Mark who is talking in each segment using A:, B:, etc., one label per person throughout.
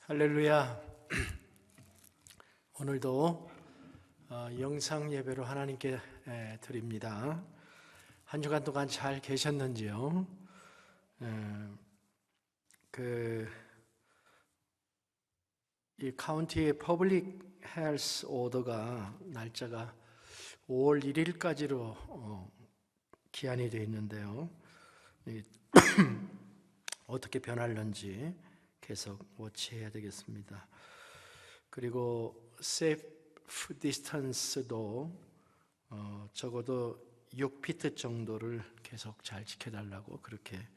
A: 할렐루야. 오늘도 영상 예배로 하나님께 드립니다. 한 주간 동안 잘 계셨는지요? 이 카운티의 퍼블릭 헬스 오더가 날짜가 5월 1일까지로 기한이 되어 있는데요. 어떻게 변할는지 계속 워치해야 되겠습니다. 그리고 세이프 디스턴스도 적어도 6피트 정도를 계속 잘 지켜달라고 그렇게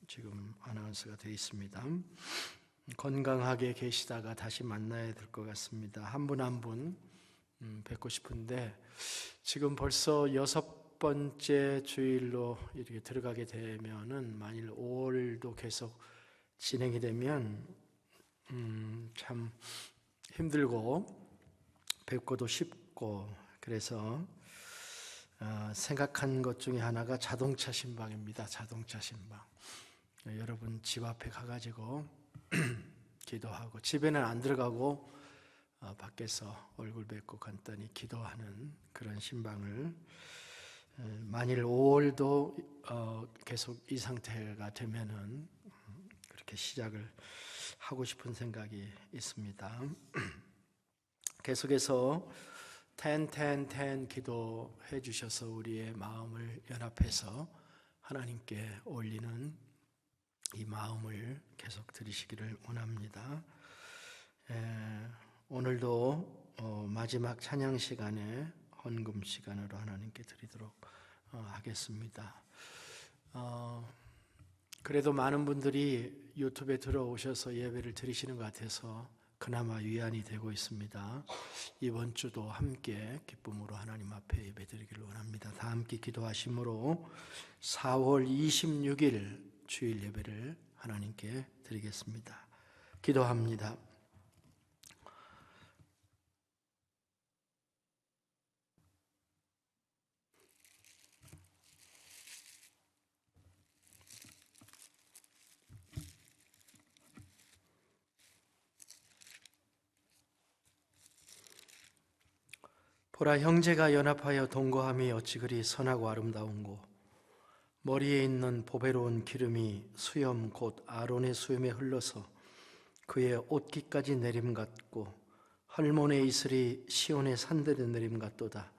A: 지금 아나운스가 되어 있습니다. 건강하게 계시다가 다시 만나야 될 것 같습니다. 한 분 한 분 뵙고 싶은데 지금 벌써 6번째 주일로 이렇게 들어가게 되면은 만일 5월도 계속 진행이 되면 참 힘들고 뵙고도 쉽고, 그래서 생각한 것 중에 하나가 자동차 신방입니다. 자동차 신방. 여러분 집 앞에 가가지고 기도하고, 집에는 안 들어가고 밖에서 얼굴 뵙고 간단히 기도하는 그런 신방을, 만일 5월도 계속 이 상태가 되면은 그렇게 시작을 하고 싶은 생각이 있습니다. 계속해서 10 기도해 주셔서 우리의 마음을 연합해서 하나님께 올리는 이 마음을 계속 드리시기를 원합니다. 오늘도 마지막 찬양 시간에 헌금 시간으로 하나님께 드리도록 하겠습니다. 그래도 많은 분들이 유튜브에 들어오셔서 예배를 드리시는 것 같아서 그나마 위안이 되고 있습니다. 이번 주도 함께 기쁨으로 하나님 앞에 예배 드리기를 원합니다. 다 함께 기도하심으로 4월 26일 주일 예배를 하나님께 드리겠습니다. 기도합니다. 보라, 형제가 연합하여 동거함이 어찌 그리 선하고 아름다운고, 머리에 있는 보배로운 기름이 수염 곧 아론의 수염에 흘러서 그의 옷깃까지 내림 같고, 헐몬의 이슬이 시온의 산들에 내림 같도다.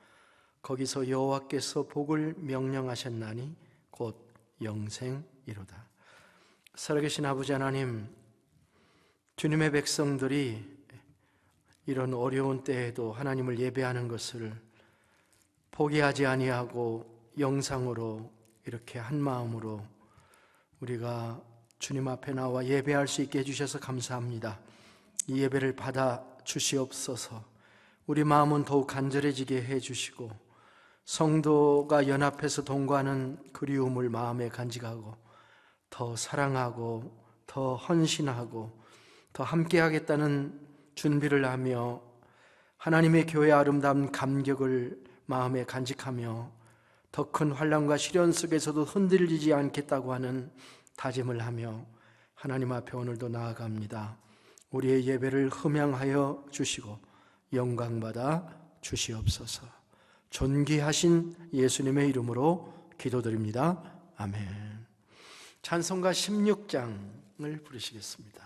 A: 거기서 여호와께서 복을 명령하셨나니 곧 영생이로다. 살아계신 아버지 하나님, 주님의 백성들이 이런 어려운 때에도 하나님을 예배하는 것을 포기하지 아니하고 영상으로 이렇게 한 마음으로 우리가 주님 앞에 나와 예배할 수 있게 해주셔서 감사합니다. 이 예배를 받아 주시옵소서. 우리 마음은 더욱 간절해지게 해주시고, 성도가 연합해서 동거하는 그리움을 마음에 간직하고 더 사랑하고 더 헌신하고 더 함께하겠다는 준비를 하며 하나님의 교회의 아름다운 감격을 마음에 간직하며 더 큰 환난과 시련 속에서도 흔들리지 않겠다고 하는 다짐을 하며 하나님 앞에 오늘도 나아갑니다. 우리의 예배를 흠양하여 주시고 영광받아 주시옵소서. 존귀하신 예수님의 이름으로 기도드립니다. 아멘. 찬송가 16장을 부르시겠습니다.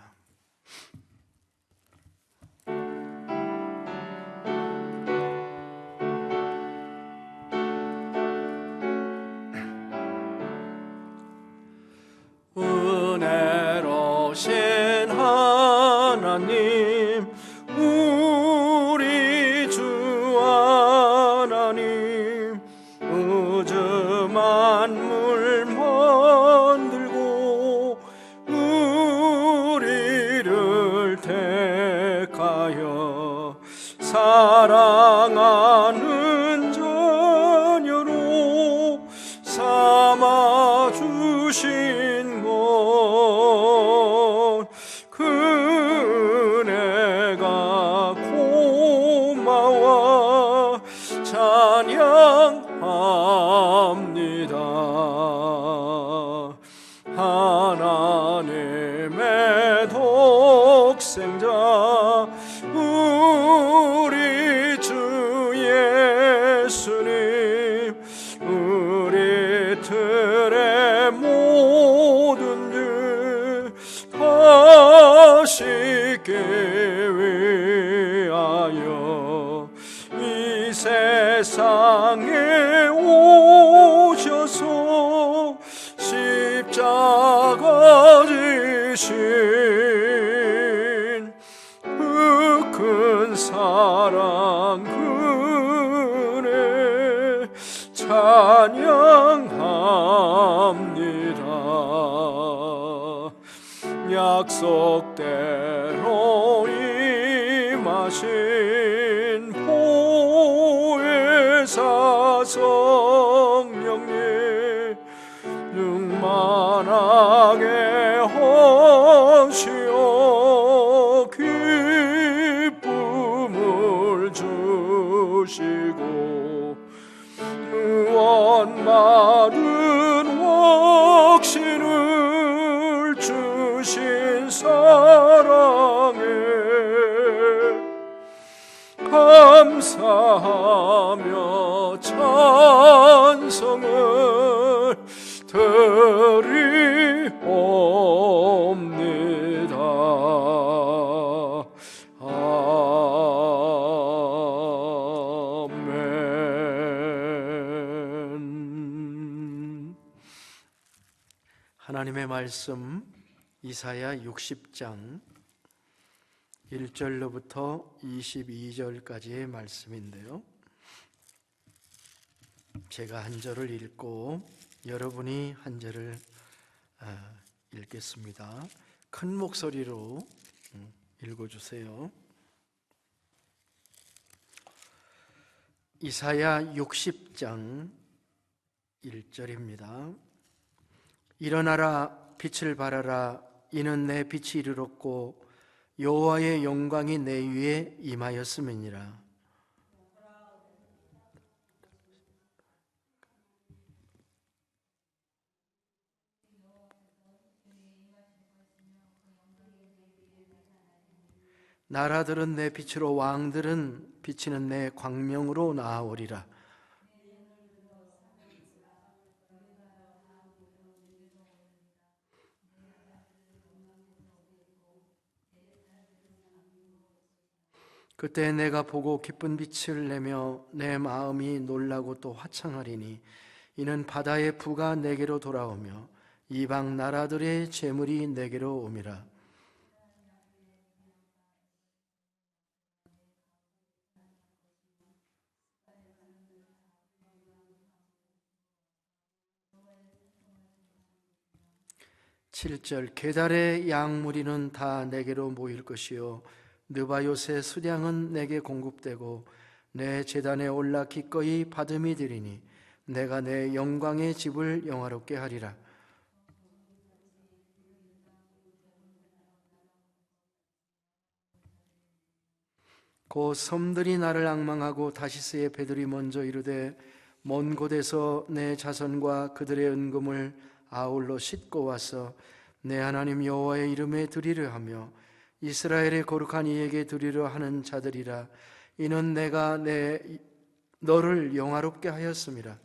A: 은혜로우신 하나님, 우리 주 하나님, 우주 만물 만들고 우리를 택하여 사랑하는 자녀로 삼아 주신 그 은혜가 고마워 찬양합니다. 하나님의 도
B: 독생자 우리 주 예수님, 우리들의 모든 죄 다 씻게 위하여 이 세상에 오셔서 십자가 지신 그 큰 사랑 그네 찬양합니다. 약속대로 임하신 보혜사 성령님, 충만하게 하시어 기쁨을 주시고 구원받은 확신을 주신 사랑에 감사하며 찬송을 드리옵니다. 아멘.
A: 하나님의 말씀 이사야 60장 1절로부터 22절까지의 말씀인데요, 제가 한 절을 읽고 여러분이 한 절을 읽겠습니다. 큰 목소리로 읽어주세요. 이사야 60장 1절입니다. 일어나라, 빛을 발하라. 이는 내 빛이 이르렀고 여호와의 영광이 내 위에 임하였음이니라. 나라들은 내 빛으로, 왕들은 비치는 내 광명으로 나아오리라. 그때 내가 보고 기쁜 빛을 내며 내 마음이 놀라고 또 화창하리니, 이는 바다의 부가 내게로 돌아오며 이방 나라들의 재물이 내게로 오미라. (7절) 게달의 양무리는 다 내게로 모일 것이요 느바요의 수량은 내게 공급되고 내 제단에 올라 기꺼이 받음이 되리니 내가 내 영광의 집을 영화롭게 하리라. 곧 섬들이 나를 앙망하고 다시스의 배들이 먼저 이르되 먼 곳에서 내 자손과 그들의 은금을 아울러 싣고 와서 내 하나님 여호와의 이름에 드리려 하며 이스라엘의 거룩한 이에게 드리려 하는 자들이라. 이는 내가 너를 영화롭게 하였음이라.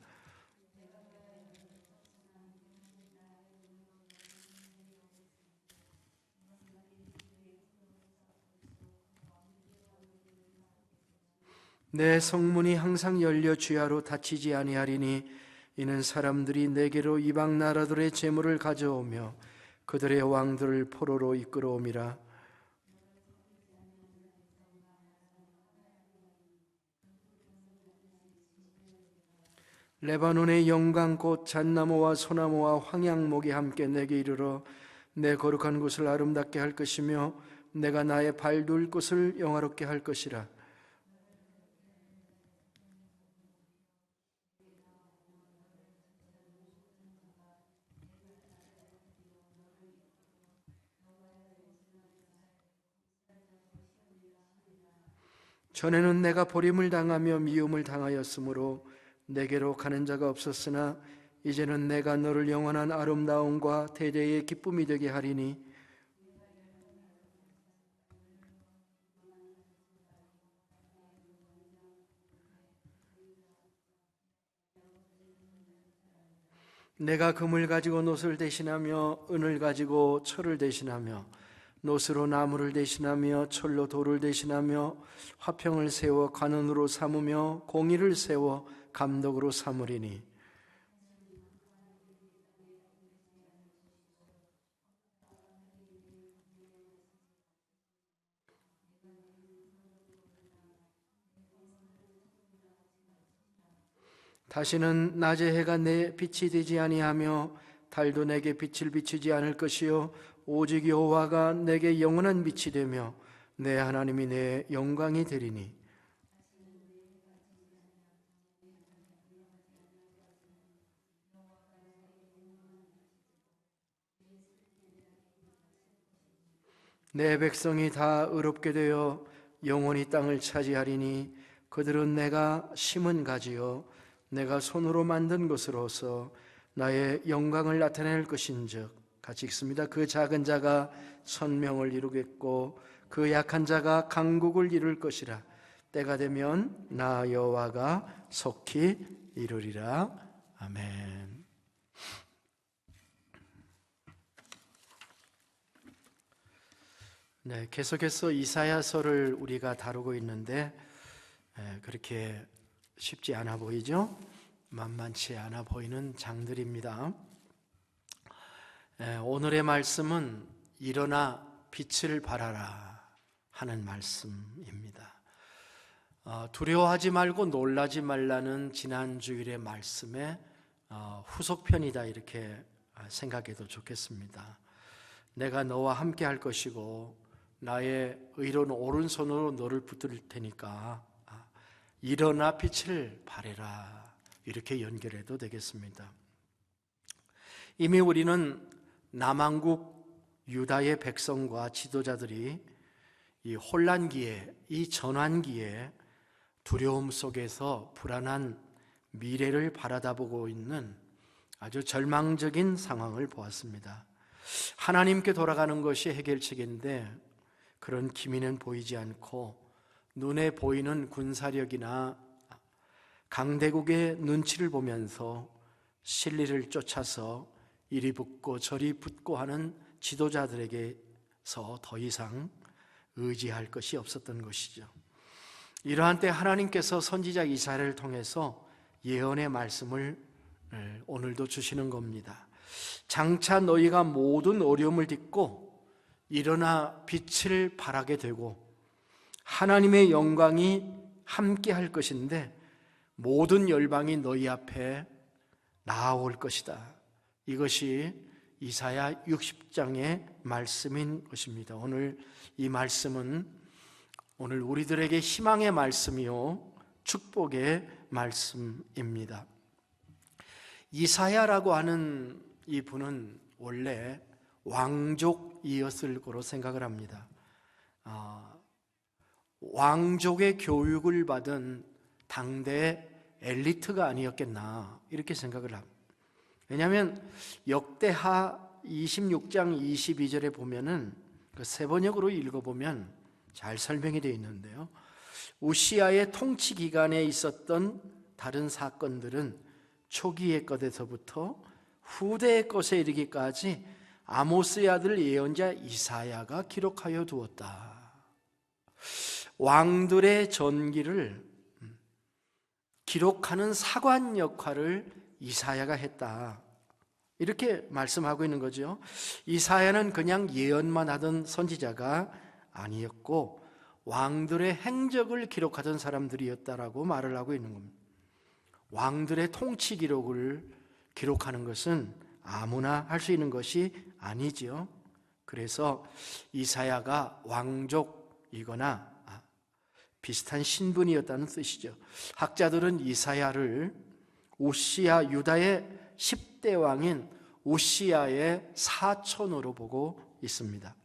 A: 내 성문이 항상 열려 주야로 닫히지 아니하리니 이는 사람들이 내게로 이방 나라들의 재물을 가져오며 그들의 왕들을 포로로 이끌어옴이라. 레바논의 영광꽃 잣나무와 소나무와 황양목이 함께 내게 이르러 내 거룩한 곳을 아름답게 할 것이며 내가 나의 발둘 곳을 영화롭게 할 것이라. 전에는 내가 버림을 당하며 미움을 당하였으므로 내게로 가는 자가 없었으나 이제는 내가 너를 영원한 아름다움과 대대의 기쁨이 되게 하리니 내가 금을 가지고 놋을 대신하며 은을 가지고 철을 대신하며 놋으로 나무를 대신하며 철로 돌을 대신하며 화평을 세워 관원으로 삼으며 공의를 세워 감독으로 삼으리니 다시는 낮에 해가 내 빛이 되지 아니하며 달도 내게 빛을 비추지 않을 것이요 오직 여호와가 내게 영원한 빛이 되며 내 하나님이 내 영광이 되리니 내 백성이 다 의롭게 되어 영원히 땅을 차지하리니 그들은 내가 심은 가지요 내가 손으로 만든 것으로서 나의 영광을 나타낼 것인즉 같이 읽습니다. 그 작은 자가 천명을 이루겠고 그 약한 자가 강국을 이룰 것이라. 때가 되면 나 여호와가 속히 이루리라. 아멘. 네, 계속해서 이사야서를 우리가 다루고 있는데 그렇게 쉽지 않아 보이죠? 만만치 않아 보이는 장들입니다. 오늘의 말씀은 일어나 빛을 발하라 하는 말씀입니다. 두려워하지 말고 놀라지 말라는 지난 주일의 말씀의 후속편이다 이렇게 생각해도 좋겠습니다. 내가 너와 함께 할 것이고 나의 의로운 오른손으로 너를 붙들 테니까 일어나 빛을 발해라 이렇게 연결해도 되겠습니다. 이미 우리는 남왕국 유다의 백성과 지도자들이 이 혼란기에, 이 전환기에 두려움 속에서 불안한 미래를 바라다보고 있는 아주 절망적인 상황을 보았습니다. 하나님께 돌아가는 것이 해결책인데 그런 기미는 보이지 않고 눈에 보이는 군사력이나 강대국의 눈치를 보면서 실리를 쫓아서 이리 붙고 저리 붙고 하는 지도자들에게서 더 이상 의지할 것이 없었던 것이죠. 이러한 때 하나님께서 선지자 이사야를 통해서 예언의 말씀을 오늘도 주시는 겁니다. 장차 너희가 모든 어려움을 딛고 일어나 빛을 발하게 되고 하나님의 영광이 함께 할 것인데 모든 열방이 너희 앞에 나아올 것이다. 이것이 이사야 60장의 말씀인 것입니다. 오늘 이 말씀은 오늘 우리들에게 희망의 말씀이요 축복의 말씀입니다. 이사야라고 하는 이 분은 원래 왕족이었을 거로 생각을 합니다. 왕족의 교육을 받은 당대 엘리트가 아니었겠나 이렇게 생각을 합니다. 왜냐하면 역대하 26장 22절에 보면은 그 세 번역으로 읽어보면 잘 설명이 되어 있는데요. 우시아의 통치 기간에 있었던 다른 사건들은 초기의 것에서부터 후대의 것에 이르기까지 아모스의 아들 예언자 이사야가 기록하여 두었다. 왕들의 전기를 기록하는 사관 역할을 이사야가 했다. 이렇게 말씀하고 있는 거죠. 이사야는 그냥 예언만 하던 선지자가 아니었고 왕들의 행적을 기록하던 사람들이었다라고 말을 하고 있는 겁니다. 왕들의 통치 기록을 기록하는 것은 아무나 할 수 있는 것이 아니지요. 그래서 이사야가 왕족이거나 비슷한 신분이었다는 뜻이죠. 학자들은 이사야를 우시야 유다의 10대 왕인 우시야의 사촌으로 보고 있습니다.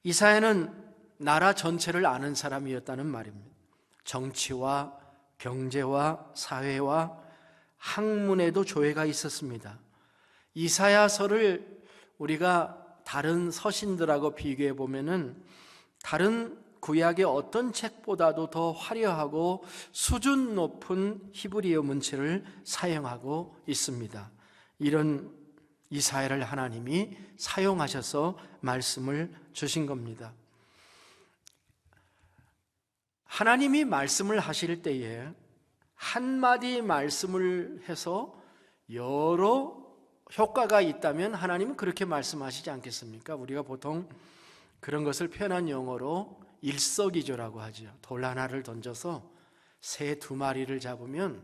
A: 이사야는 나라 전체를 아는 사람이었다는 말입니다. 정치와 경제와 사회와 학문에도 조예가 있었습니다. 이사야서를 우리가 다른 서신들하고 비교해 보면은 다른 구약의 어떤 책보다도 더 화려하고 수준 높은 히브리어 문체를 사용하고 있습니다. 이런 이사야를 하나님이 사용하셔서 말씀을 주신 겁니다. 하나님이 말씀을 하실 때에 한마디 말씀을 해서 여러 효과가 있다면 하나님은 그렇게 말씀하시지 않겠습니까? 우리가 보통 그런 것을 표현한 용어로 일석이조라고 하죠. 돌 하나를 던져서 새 2마리를 잡으면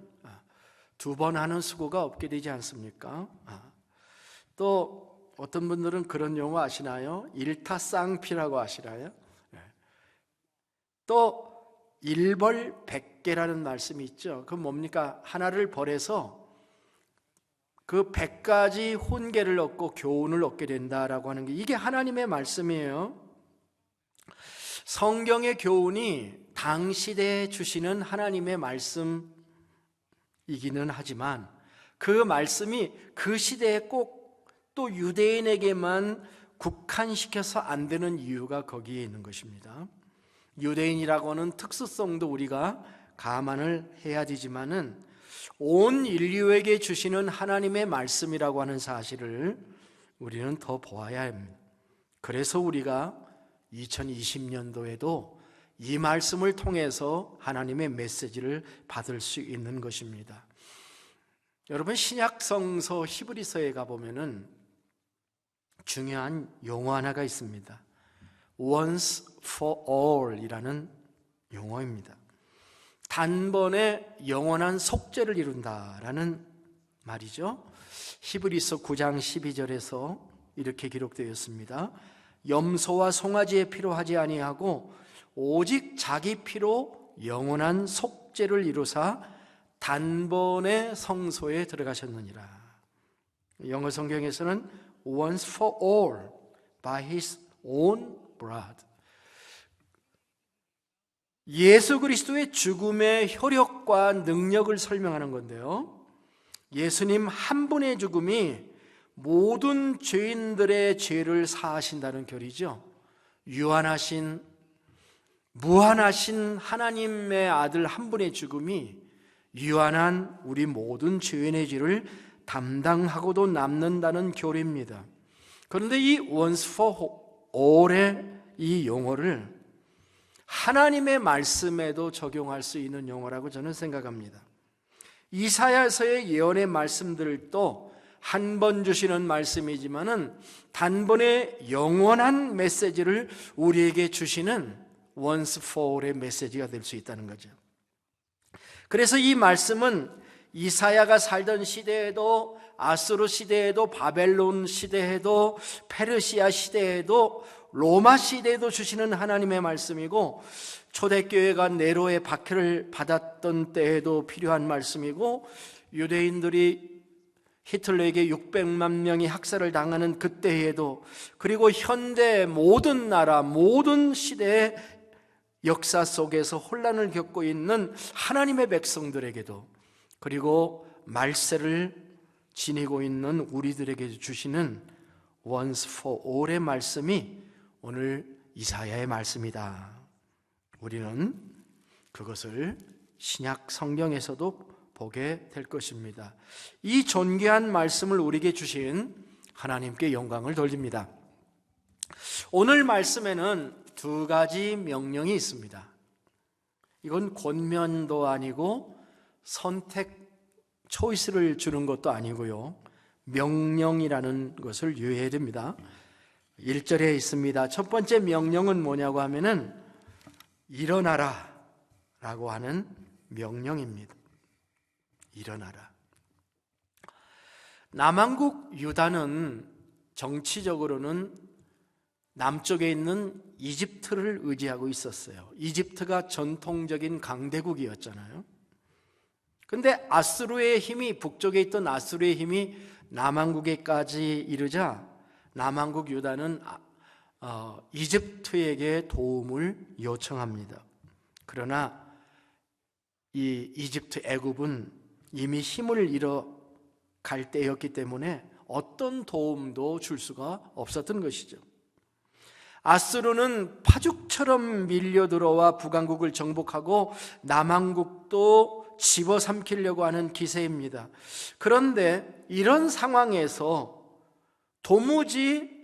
A: 2번 하는 수고가 없게 되지 않습니까? 또 어떤 분들은 그런 용어 아시나요? 일타쌍피라고 아시나요? 또 일벌백계라는 말씀이 있죠. 그건 뭡니까? 하나를 벌해서 그 100가지 훈계를 얻고 교훈을 얻게 된다라고 하는 게, 이게 하나님의 말씀이에요. 성경의 교훈이 당시대에 주시는 하나님의 말씀이기는 하지만 그 말씀이 그 시대에 꼭 또 유대인에게만 국한시켜서 안 되는 이유가 거기에 있는 것입니다. 유대인이라고 하는 특수성도 우리가 감안을 해야 되지만은 온 인류에게 주시는 하나님의 말씀이라고 하는 사실을 우리는 더 보아야 합니다. 그래서 우리가 2020년도에도 이 말씀을 통해서 하나님의 메시지를 받을 수 있는 것입니다. 여러분, 신약성서 히브리서에 가보면은 중요한 용어 하나가 있습니다. Once for all 이라는 용어입니다. 단번에 영원한 속죄를 이룬다라는 말이죠. 히브리서 9장 12절에서 이렇게 기록되어 있습니다. 염소와 송아지의 피로 하지 아니하고 오직 자기 피로 영원한 속죄를 이루사 단번에 성소에 들어가셨느니라. 영어 성경에서는 once for all by his own blood. 예수 그리스도의 죽음의 효력과 능력을 설명하는 건데요, 예수님 한 분의 죽음이 모든 죄인들의 죄를 사하신다는 결이죠. 유한하신 무한하신 하나님의 아들 한 분의 죽음이 유한한 우리 모든 죄인의 죄를 담당하고도 남는다는 교리입니다. 그런데 이 once for all의 이 용어를 하나님의 말씀에도 적용할 수 있는 용어라고 저는 생각합니다. 이사야서의 예언의 말씀들도 한 번 주시는 말씀이지만은 단번에 영원한 메시지를 우리에게 주시는 once for all의 메시지가 될 수 있다는 거죠. 그래서 이 말씀은 이사야가 살던 시대에도, 아수르 시대에도, 바벨론 시대에도, 페르시아 시대에도, 로마 시대에도 주시는 하나님의 말씀이고, 초대교회가 네로의 박해를 받았던 때에도 필요한 말씀이고, 유대인들이 히틀러에게 600만 명이 학살을 당하는 그때에도, 그리고 현대 모든 나라, 모든 시대의 역사 속에서 혼란을 겪고 있는 하나님의 백성들에게도, 그리고 말세를 지니고 있는 우리들에게 주시는 once for all의 말씀이 오늘 이사야의 말씀이다. 우리는 그것을 신약 성경에서도 보게 될 것입니다. 이 존귀한 말씀을 우리에게 주신 하나님께 영광을 돌립니다. 오늘 말씀에는 2가지 명령이 있습니다. 이건 권면도 아니고 선택, 초이스를 주는 것도 아니고요, 명령이라는 것을 유의해야 됩니다. 1절에 있습니다. 첫 번째 명령은 뭐냐고 하면은 일어나라 라고 하는 명령입니다. 일어나라. 남한국 유다는 정치적으로는 남쪽에 있는 이집트를 의지하고 있었어요. 이집트가 전통적인 강대국이었잖아요. 근데 아수르의 힘이, 북쪽에 있던 아수르의 힘이 남한국에까지 이르자 남한국 유다는 이집트에게 도움을 요청합니다. 그러나 이 이집트 애굽은 이미 힘을 잃어갈 때였기 때문에 어떤 도움도 줄 수가 없었던 것이죠. 아수르는 파죽처럼 밀려들어와 북왕국을 정복하고 남왕국도 집어삼키려고 하는 기세입니다. 그런데 이런 상황에서 도무지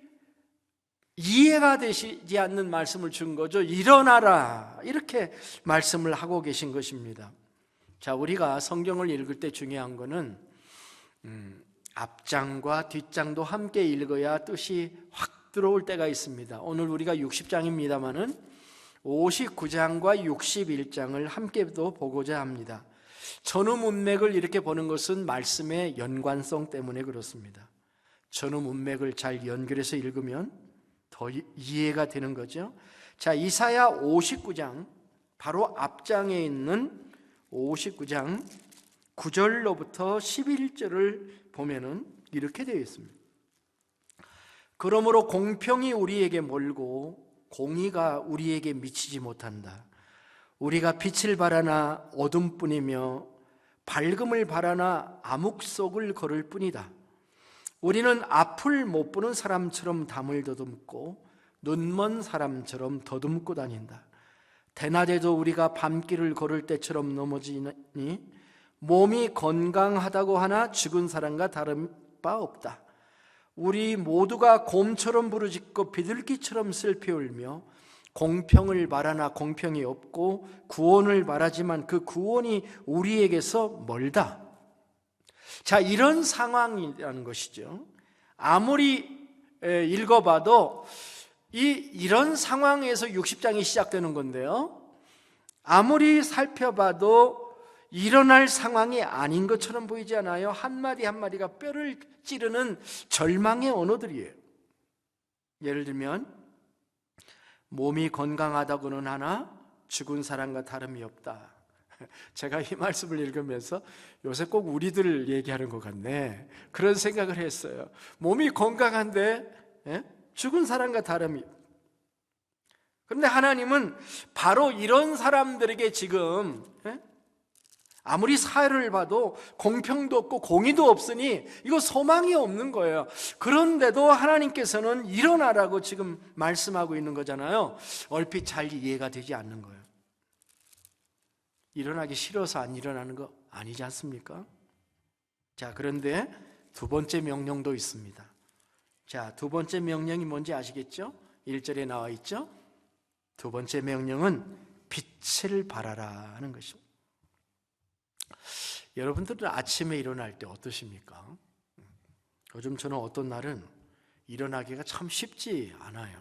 A: 이해가 되시지 않는 말씀을 준 거죠. 일어나라, 이렇게 말씀을 하고 계신 것입니다. 자, 우리가 성경을 읽을 때 중요한 거는 앞장과 뒷장도 함께 읽어야 뜻이 확 들어올 때가 있습니다. 오늘 우리가 60장입니다마는 59장과 61장을 함께도 보고자 합니다. 전후 문맥을 이렇게 보는 것은 말씀의 연관성 때문에 그렇습니다. 전후 문맥을 잘 연결해서 읽으면 더 이해가 되는 거죠. 자, 이사야 59장 바로 앞장에 있는 59장 9절로부터 11절을 보면은 이렇게 되어 있습니다. 그러므로 공평이 우리에게 멀고 공의가 우리에게 미치지 못한다. 우리가 빛을 바라나 어둠뿐이며 밝음을 바라나 암흑 속을 걸을 뿐이다. 우리는 앞을 못 보는 사람처럼 담을 더듬고 눈먼 사람처럼 더듬고 다닌다. 대낮에도 우리가 밤길을 걸을 때처럼 넘어지니 몸이 건강하다고 하나 죽은 사람과 다른 바 없다. 우리 모두가 곰처럼 부르짖고 비둘기처럼 슬피 울며 공평을 바라나 공평이 없고 구원을 바라지만 그 구원이 우리에게서 멀다. 자, 이런 상황이라는 것이죠. 아무리 읽어봐도 이런 상황에서 60장이 시작되는 건데요, 아무리 살펴봐도 일어날 상황이 아닌 것처럼 보이지 않아요? 한마디 한마디가 뼈를 찌르는 절망의 언어들이에요. 예를 들면 몸이 건강하다고는 하나 죽은 사람과 다름이 없다. 제가 이 말씀을 읽으면서 요새 꼭 우리들 얘기하는 것 같네, 그런 생각을 했어요. 몸이 건강한데 죽은 사람과 다름이. 그런데 하나님은 바로 이런 사람들에게 지금 아무리 사회를 봐도 공평도 없고 공의도 없으니 이거 소망이 없는 거예요. 그런데도 하나님께서는 일어나라고 지금 말씀하고 있는 거잖아요. 얼핏 잘 이해가 되지 않는 거예요. 일어나기 싫어서 안 일어나는 거 아니지 않습니까? 자, 그런데 두 번째 명령도 있습니다. 자, 두 번째 명령이 뭔지 아시겠죠? 1절에 나와 있죠? 두 번째 명령은 빛을 발하라 하는 것입니다. 여러분들은 아침에 일어날 때 어떠십니까? 요즘 저는 어떤 날은 일어나기가 참 쉽지 않아요.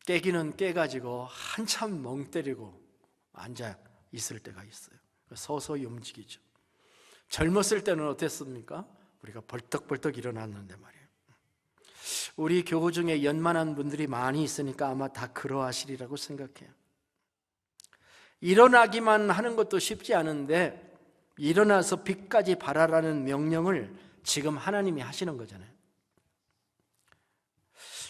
A: 깨기는 깨가지고 한참 멍 때리고 앉아 있을 때가 있어요. 서서히 움직이죠. 젊었을 때는 어땠습니까? 우리가 벌떡벌떡 일어났는데 말이에요. 우리 교우 중에 연만한 분들이 많이 있으니까 아마 다 그러하시리라고 생각해요. 일어나기만 하는 것도 쉽지 않은데 일어나서 빛까지 발하라는 명령을 지금 하나님이 하시는 거잖아요.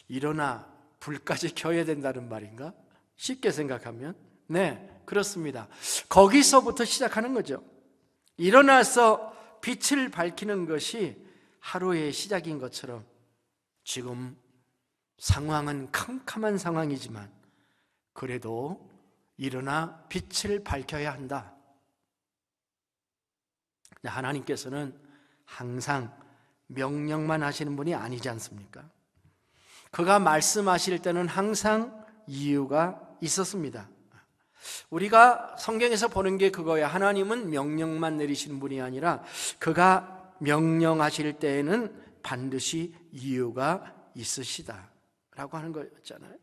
A: 일어나 불까지 켜야 된다는 말인가? 쉽게 생각하면 네, 그렇습니다. 거기서부터 시작하는 거죠. 일어나서 빛을 밝히는 것이 하루의 시작인 것처럼 지금 상황은 캄캄한 상황이지만 그래도 일어나 빛을 밝혀야 한다. 하나님께서는 항상 명령만 하시는 분이 아니지 않습니까? 그가 말씀하실 때는 항상 이유가 있었습니다. 우리가 성경에서 보는 게 그거예요. 하나님은 명령만 내리시는 분이 아니라 그가 명령하실 때에는 반드시 이유가 있으시다라고 하는 거였잖아요.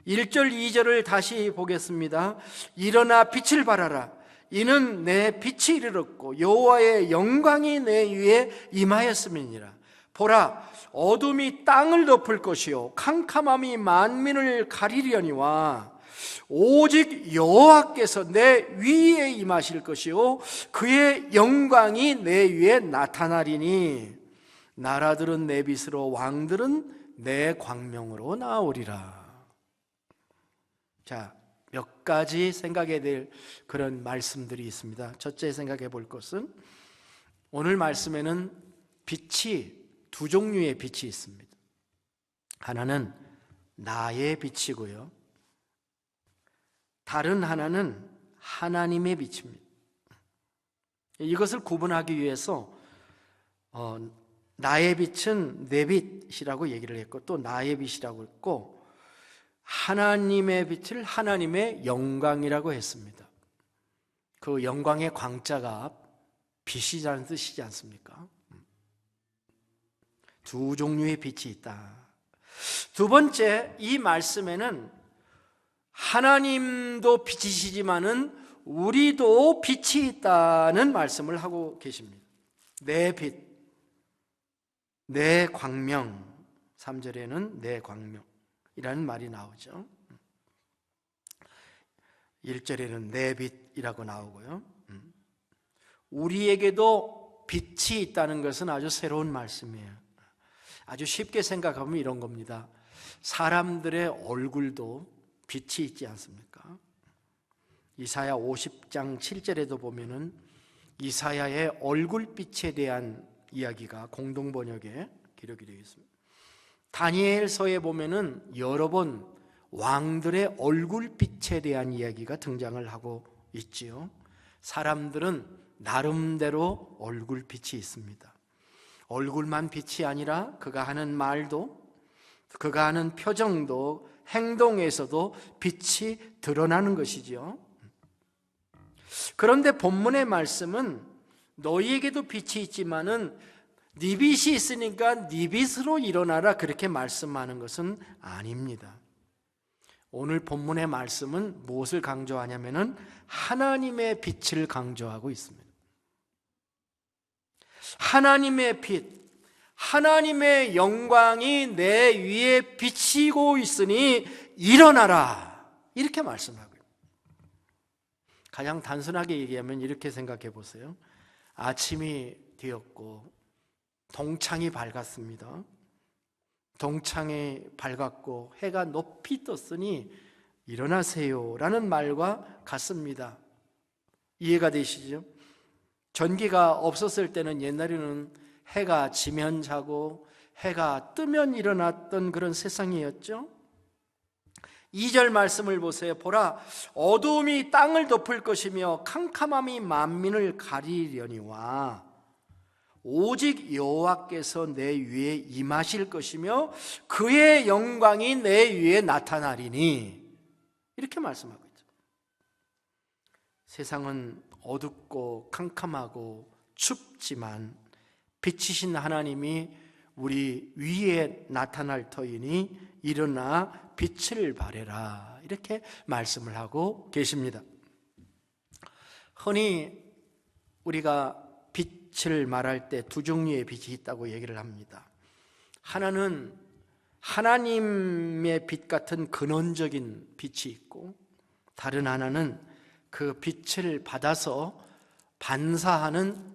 A: 1절 2절을 다시 보겠습니다. 일어나 빛을 발하라. 이는 내 빛이 이르렀고 여호와의 영광이 내 위에 임하였음이니라. 보라, 어둠이 땅을 덮을 것이요 캄캄함이 만민을 가리려니와 오직 여호와께서 내 위에 임하실 것이요 그의 영광이 내 위에 나타나리니 나라들은 내 빛으로 왕들은 내 광명으로 나오리라. 자, 몇 가지 생각해야 될 그런 말씀들이 있습니다. 첫째 생각해 볼 것은 오늘 말씀에는 빛이 두 종류의 빛이 있습니다. 하나는 나의 빛이고요, 다른 하나는 하나님의 빛입니다. 이것을 구분하기 위해서 나의 빛은 내 빛이라고 얘기를 했고, 또 나의 빛이라고 했고, 하나님의 빛을 하나님의 영광이라고 했습니다. 그 영광의 광자가 빛이라는 뜻이지 않습니까? 두 종류의 빛이 있다. 두 번째, 이 말씀에는 하나님도 빛이시지만은 우리도 빛이 있다는 말씀을 하고 계십니다. 내 빛, 내 광명, 3절에는 내 광명이라는 말이 나오죠. 1절에는 내 빛이라고 나오고요. 우리에게도 빛이 있다는 것은 아주 새로운 말씀이에요. 아주 쉽게 생각하면 이런 겁니다. 사람들의 얼굴도 빛이 있지 않습니까? 이사야 50장 7절에도 보면은 이사야의 얼굴빛에 대한 이야기가 공동번역에 기록이 되어 있습니다. 다니엘서에 보면은 여러 번 왕들의 얼굴빛에 대한 이야기가 등장을 하고 있지요. 사람들은 나름대로 얼굴빛이 있습니다. 얼굴만 빛이 아니라 그가 하는 말도, 그가 하는 표정도, 행동에서도 빛이 드러나는 것이지요. 그런데 본문의 말씀은 너희에게도 빛이 있지만은 네 빛이 있으니까 네 빛으로 일어나라, 그렇게 말씀하는 것은 아닙니다. 오늘 본문의 말씀은 무엇을 강조하냐면은 하나님의 빛을 강조하고 있습니다. 하나님의 빛, 하나님의 영광이 내 위에 비치고 있으니 일어나라, 이렇게 말씀하고요. 가장 단순하게 얘기하면 이렇게 생각해 보세요. 아침이 되었고 동창이 밝았습니다. 동창이 밝았고 해가 높이 떴으니 일어나세요 라는 말과 같습니다. 이해가 되시죠? 전기가 없었을 때는 옛날에는 해가 지면 자고 해가 뜨면 일어났던 그런 세상이었죠. 2절 말씀을 보세요. 보라, 어두움이 땅을 덮을 것이며 캄캄함이 만민을 가리려니와 오직 여호와께서 내 위에 임하실 것이며 그의 영광이 내 위에 나타나리니, 이렇게 말씀하고 있죠. 세상은 어둡고 캄캄하고 춥지만 빛이신 하나님이 우리 위에 나타날 터이니 일어나 빛을 발해라, 이렇게 말씀을 하고 계십니다. 흔히 우리가 빛을 말할 때 두 종류의 빛이 있다고 얘기를 합니다. 하나는 하나님의 빛 같은 근원적인 빛이 있고, 다른 하나는 그 빛을 받아서 반사하는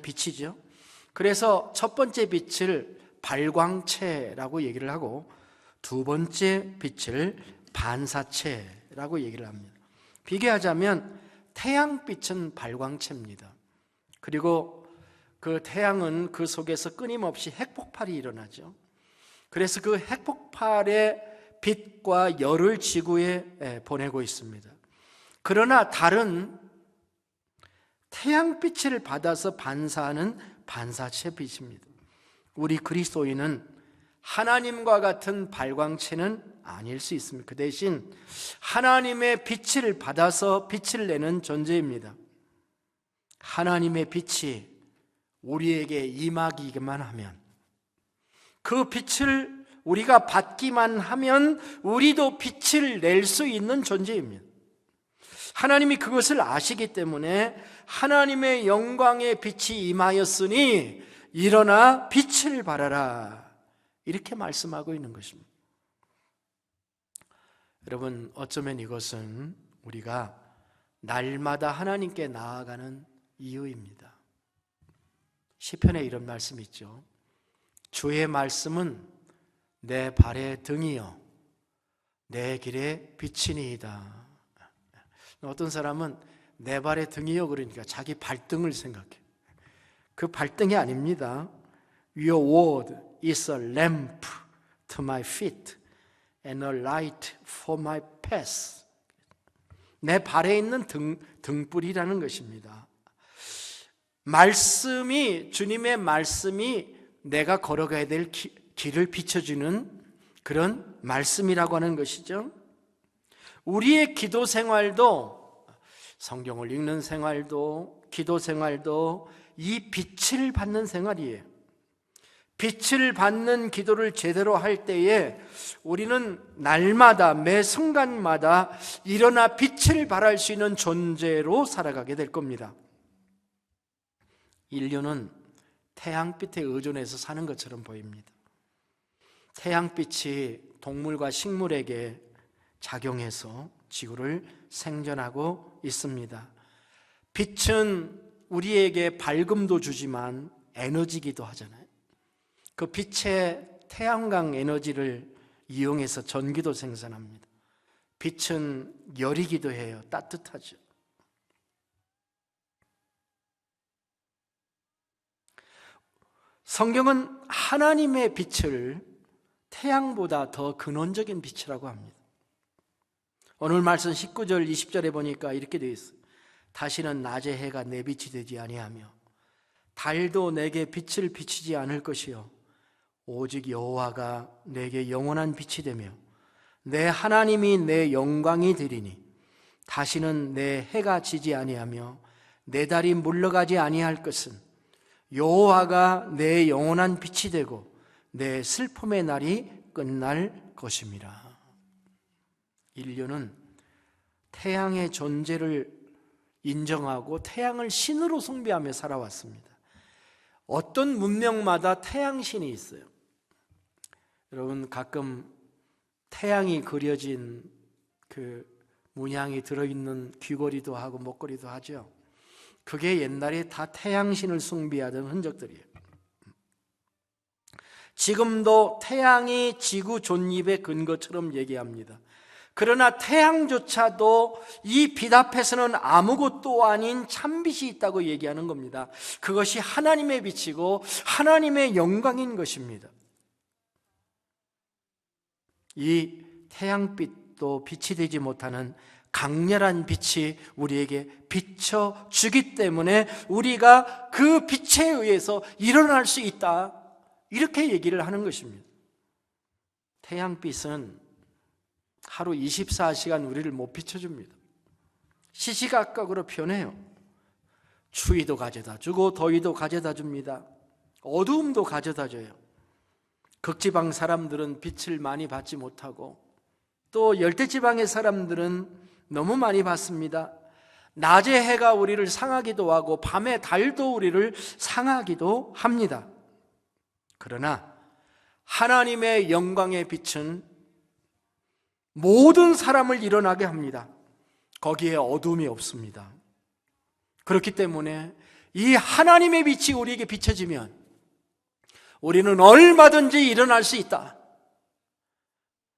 A: 빛이죠. 그래서 첫 번째 빛을 발광체라고 얘기를 하고 두 번째 빛을 반사체라고 얘기를 합니다. 비교하자면 태양빛은 발광체입니다. 그리고 그 태양은 그 속에서 끊임없이 핵폭발이 일어나죠. 그래서 그 핵폭발의 빛과 열을 지구에 보내고 있습니다. 그러나 다른 태양빛을 받아서 반사하는 반사체 빛입니다. 우리 그리스도인은 하나님과 같은 발광체는 아닐 수 있습니다. 그 대신 하나님의 빛을 받아서 빛을 내는 존재입니다. 하나님의 빛이 우리에게 임하기만 하면, 그 빛을 우리가 받기만 하면 우리도 빛을 낼 수 있는 존재입니다. 하나님이 그것을 아시기 때문에 하나님의 영광의 빛이 임하였으니 일어나 빛을 발하라, 이렇게 말씀하고 있는 것입니다. 여러분, 어쩌면 이것은 우리가 날마다 하나님께 나아가는 이유입니다. 시편에 이런 말씀이 있죠. 주의 말씀은 내 발의 등이요 내 길의 빛이니이다. 어떤 사람은 내 발의 등이요 그러니까 자기 발등을 생각해. 그 발등이 아닙니다. Your word is a lamp to my feet and a light for my path. 내 발에 있는 등불이라는 것입니다. 말씀이, 주님의 말씀이 내가 걸어가야 될 길을 비춰주는 그런 말씀이라고 하는 것이죠. 우리의 기도 생활도, 성경을 읽는 생활도, 기도 생활도 이 빛을 받는 생활이에요. 빛을 받는 기도를 제대로 할 때에 우리는 날마다, 매 순간마다 일어나 빛을 발할 수 있는 존재로 살아가게 될 겁니다. 인류는 태양빛에 의존해서 사는 것처럼 보입니다. 태양빛이 동물과 식물에게 작용해서 지구를 생존하고 있습니다. 빛은 우리에게 밝음도 주지만 에너지기도 하잖아요. 그 빛의 태양광 에너지를 이용해서 전기도 생산합니다. 빛은 열이기도 해요. 따뜻하죠. 성경은 하나님의 빛을 태양보다 더 근원적인 빛이라고 합니다. 오늘 말씀 19절 20절에 보니까 이렇게 되어 있어요. 다시는 낮에 해가 내 빛이 되지 아니하며 달도 내게 빛을 비치지 않을 것이요 오직 여호와가 내게 영원한 빛이 되며 내 하나님이 내 영광이 되리니 다시는 내 해가 지지 아니하며 내 달이 물러가지 아니할 것은 여호와가 내 영원한 빛이 되고 내 슬픔의 날이 끝날 것입니다. 인류는 태양의 존재를 인정하고 태양을 신으로 숭배하며 살아왔습니다. 어떤 문명마다 태양신이 있어요. 여러분 가끔 태양이 그려진 그 문양이 들어있는 귀걸이도 하고 목걸이도 하죠. 그게 옛날에 다 태양신을 숭배하던 흔적들이에요. 지금도 태양이 지구 존립의 근거처럼 얘기합니다. 그러나 태양조차도 이 빛 앞에서는 아무것도 아닌 참빛이 있다고 얘기하는 겁니다. 그것이 하나님의 빛이고 하나님의 영광인 것입니다. 이 태양빛도 빛이 되지 못하는 강렬한 빛이 우리에게 비춰주기 때문에 우리가 그 빛에 의해서 일어날 수 있다, 이렇게 얘기를 하는 것입니다. 태양빛은 하루 24시간 우리를 못 비춰줍니다. 시시각각으로 변해요. 추위도 가져다 주고 더위도 가져다 줍니다. 어두움도 가져다 줘요. 극지방 사람들은 빛을 많이 받지 못하고 또 열대지방의 사람들은 너무 많이 받습니다. 낮에 해가 우리를 상하기도 하고 밤에 달도 우리를 상하기도 합니다. 그러나 하나님의 영광의 빛은 모든 사람을 일어나게 합니다. 거기에 어둠이 없습니다. 그렇기 때문에 이 하나님의 빛이 우리에게 비춰지면 우리는 얼마든지 일어날 수 있다.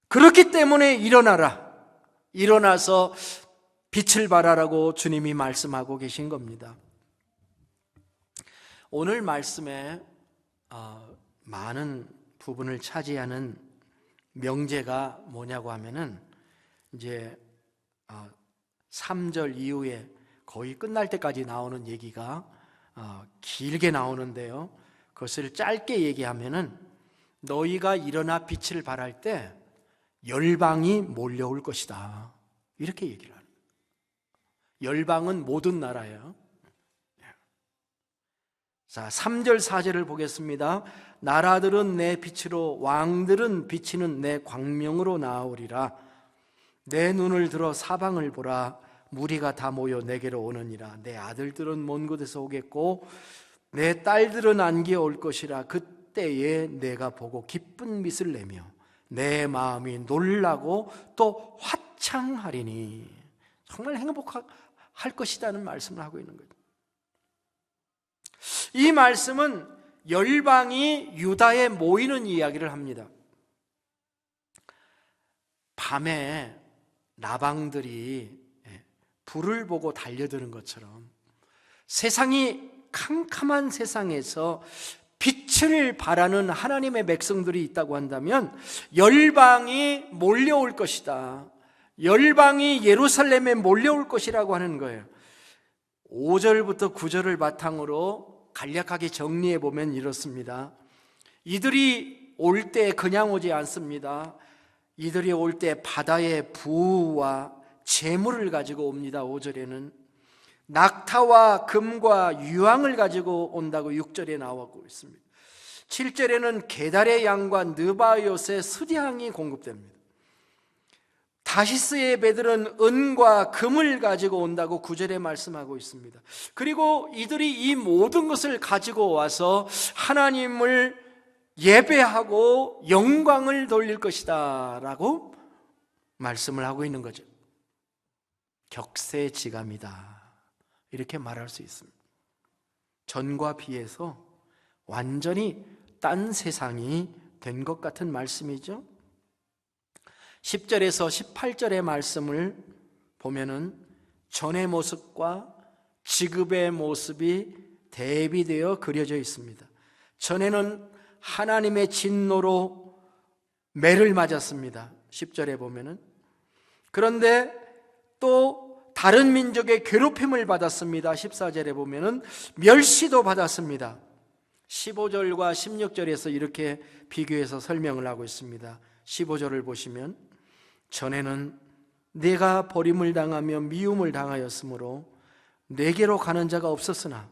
A: 그렇기 때문에 일어나라. 일어나서 빛을 발하라고 주님이 말씀하고 계신 겁니다. 오늘 말씀에 많은 부분을 차지하는 명제가 뭐냐고 하면은 이제 3절 이후에 거의 끝날 때까지 나오는 얘기가 길게 나오는데요. 그것을 짧게 얘기하면은 너희가 일어나 빛을 발할 때 열방이 몰려올 것이다, 이렇게 얘기를 합니다. 열방은 모든 나라예요. 자, 3절 4절을 보겠습니다. 나라들은 내 빛으로, 왕들은 비치는 내 광명으로 나아오리라. 내 눈을 들어 사방을 보라. 무리가 다 모여 내게로 오느니라. 내 아들들은 먼 곳에서 오겠고 내 딸들은 안개 올 것이라. 그때에 내가 보고 기쁜 빛을 내며 내 마음이 놀라고 또 화창하리니. 정말 행복할 것이라는 말씀을 하고 있는 거죠. 이 말씀은 열방이 유다에 모이는 이야기를 합니다. 밤에 나방들이 불을 보고 달려드는 것처럼 세상이 캄캄한 세상에서 빛을 발하는 하나님의 백성들이 있다고 한다면 열방이 몰려올 것이다. 열방이 예루살렘에 몰려올 것이라고 하는 거예요. 5절부터 9절을 바탕으로 간략하게 정리해 보면 이렇습니다. 이들이 올 때 그냥 오지 않습니다. 이들이 올 때 바다의 부와 재물을 가지고 옵니다. 5절에는 낙타와 금과 유황을 가지고 온다고 6절에 나오고 있습니다. 7절에는 게달의 양과 느바이ot의 수량이 공급됩니다. 다시스의 배들은 은과 금을 가지고 온다고 9절에 말씀하고 있습니다. 그리고 이들이 이 모든 것을 가지고 와서 하나님을 예배하고 영광을 돌릴 것이다 라고 말씀을 하고 있는 거죠. 격세지감이다 이렇게 말할 수 있습니다. 전과 비해서 완전히 딴 세상이 된 것 같은 말씀이죠. 10절에서 18절의 말씀을 보면은 전의 모습과 지금의 모습이 대비되어 그려져 있습니다. 전에는 하나님의 진노로 매를 맞았습니다. 10절에 보면은. 그런데 또 다른 민족의 괴롭힘을 받았습니다. 14절에 보면은 멸시도 받았습니다. 15절과 16절에서 이렇게 비교해서 설명을 하고 있습니다. 15절을 보시면 전에는 내가 버림을 당하며 미움을 당하였으므로 내게로 가는 자가 없었으나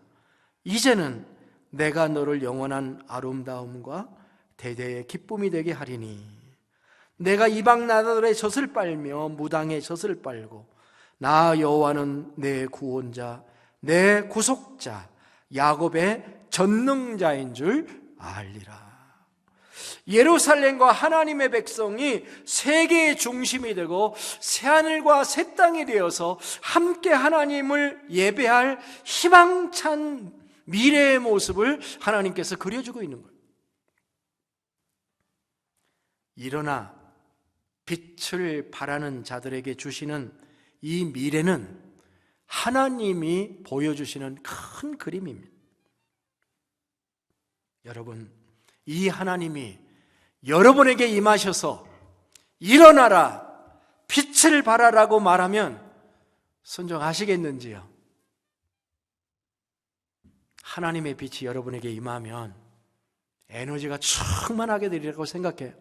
A: 이제는 내가 너를 영원한 아름다움과 대대의 기쁨이 되게 하리니 내가 이방 나라들의 젖을 빨며 무당의 젖을 빨고 나 여호와는 내 구원자 내 구속자 야곱의 전능자인 줄 알리라. 예루살렘과 하나님의 백성이 세계의 중심이 되고 새하늘과 새 땅이 되어서 함께 하나님을 예배할 희망찬 미래의 모습을 하나님께서 그려주고 있는 거예요. 일어나 빛을 발하는 자들에게 주시는 이 미래는 하나님이 보여주시는 큰 그림입니다. 여러분, 이 하나님이 여러분에게 임하셔서 일어나라, 빛을 발하라고 말하면 순종하시겠는지요? 하나님의 빛이 여러분에게 임하면 에너지가 충만하게 되리라고 생각해요.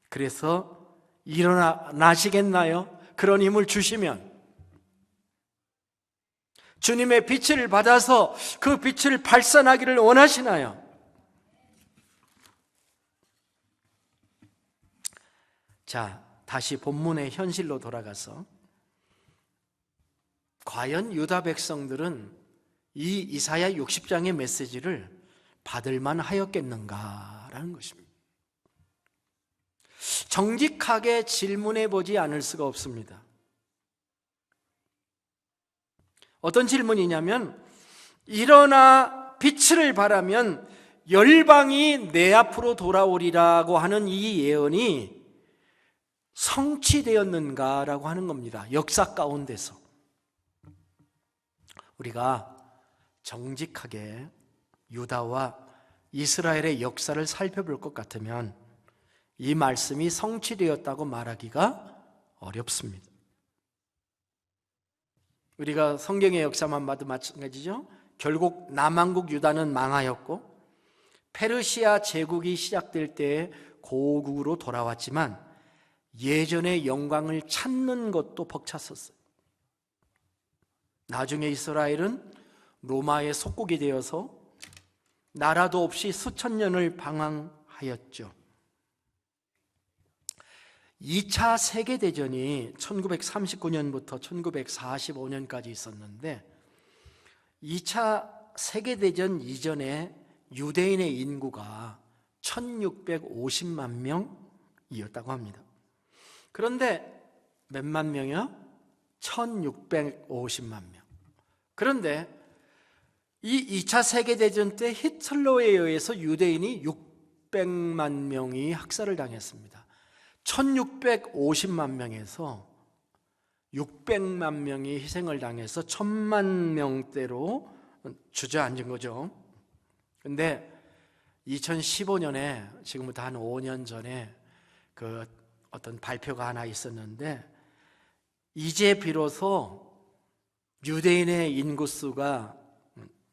A: 그래서 일어나시겠나요? 그런 힘을 주시면 주님의 빛을 받아서 그 빛을 발산하기를 원하시나요? 자, 다시 본문의 현실로 돌아가서 과연 유다 백성들은 이 이사야 60장의 메시지를 받을만 하였겠는가라는 것입니다. 정직하게 질문해 보지 않을 수가 없습니다. 어떤 질문이냐면 일어나 빛을 발하면 열방이 내 앞으로 돌아오리라고 하는 이 예언이 성취되었는가라고 하는 겁니다. 역사 가운데서 우리가 정직하게 유다와 이스라엘의 역사를 살펴볼 것 같으면 이 말씀이 성취되었다고 말하기가 어렵습니다. 우리가 성경의 역사만 봐도 마찬가지죠. 결국 남왕국 유다는 망하였고 페르시아 제국이 시작될 때 고국으로 돌아왔지만 예전의 영광을 찾는 것도 벅찼었어요. 나중에 이스라엘은 로마의 속국이 되어서 나라도 없이 수천 년을 방황하였죠. 2차 세계대전이 1939년부터 1945년까지 있었는데 2차 세계대전 이전에 유대인의 인구가 1650만 명이었다고 합니다. 그런데 몇만 명이요? 1650만 명. 그런데 이 2차 세계대전 때 히틀러에 의해서 유대인이 600만 명이 학살을 당했습니다. 1650만 명에서 600만 명이 희생을 당해서 1000만 명대로 주저앉은 거죠. 그런데 2015년에 지금부터 한 5년 전에 그 어떤 발표가 하나 있었는데, 이제 비로소 유대인의 인구수가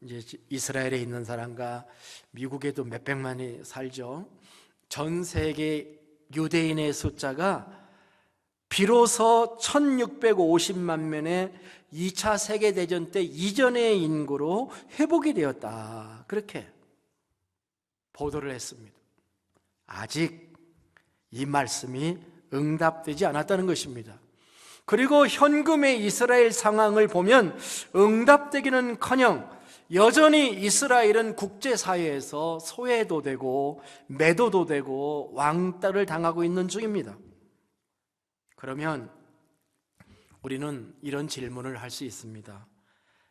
A: 이제 이스라엘에 있는 사람과 미국에도 몇백만이 살죠. 전 세계 유대인의 숫자가 비로소 1650만 명의 2차 세계대전 때 이전의 인구로 회복이 되었다, 그렇게 보도를 했습니다. 아직 이 말씀이 응답되지 않았다는 것입니다. 그리고 현금의 이스라엘 상황을 보면 응답되기는커녕 여전히 이스라엘은 국제사회에서 소외도 되고 매도도 되고 왕따를 당하고 있는 중입니다. 그러면 우리는 이런 질문을 할 수 있습니다.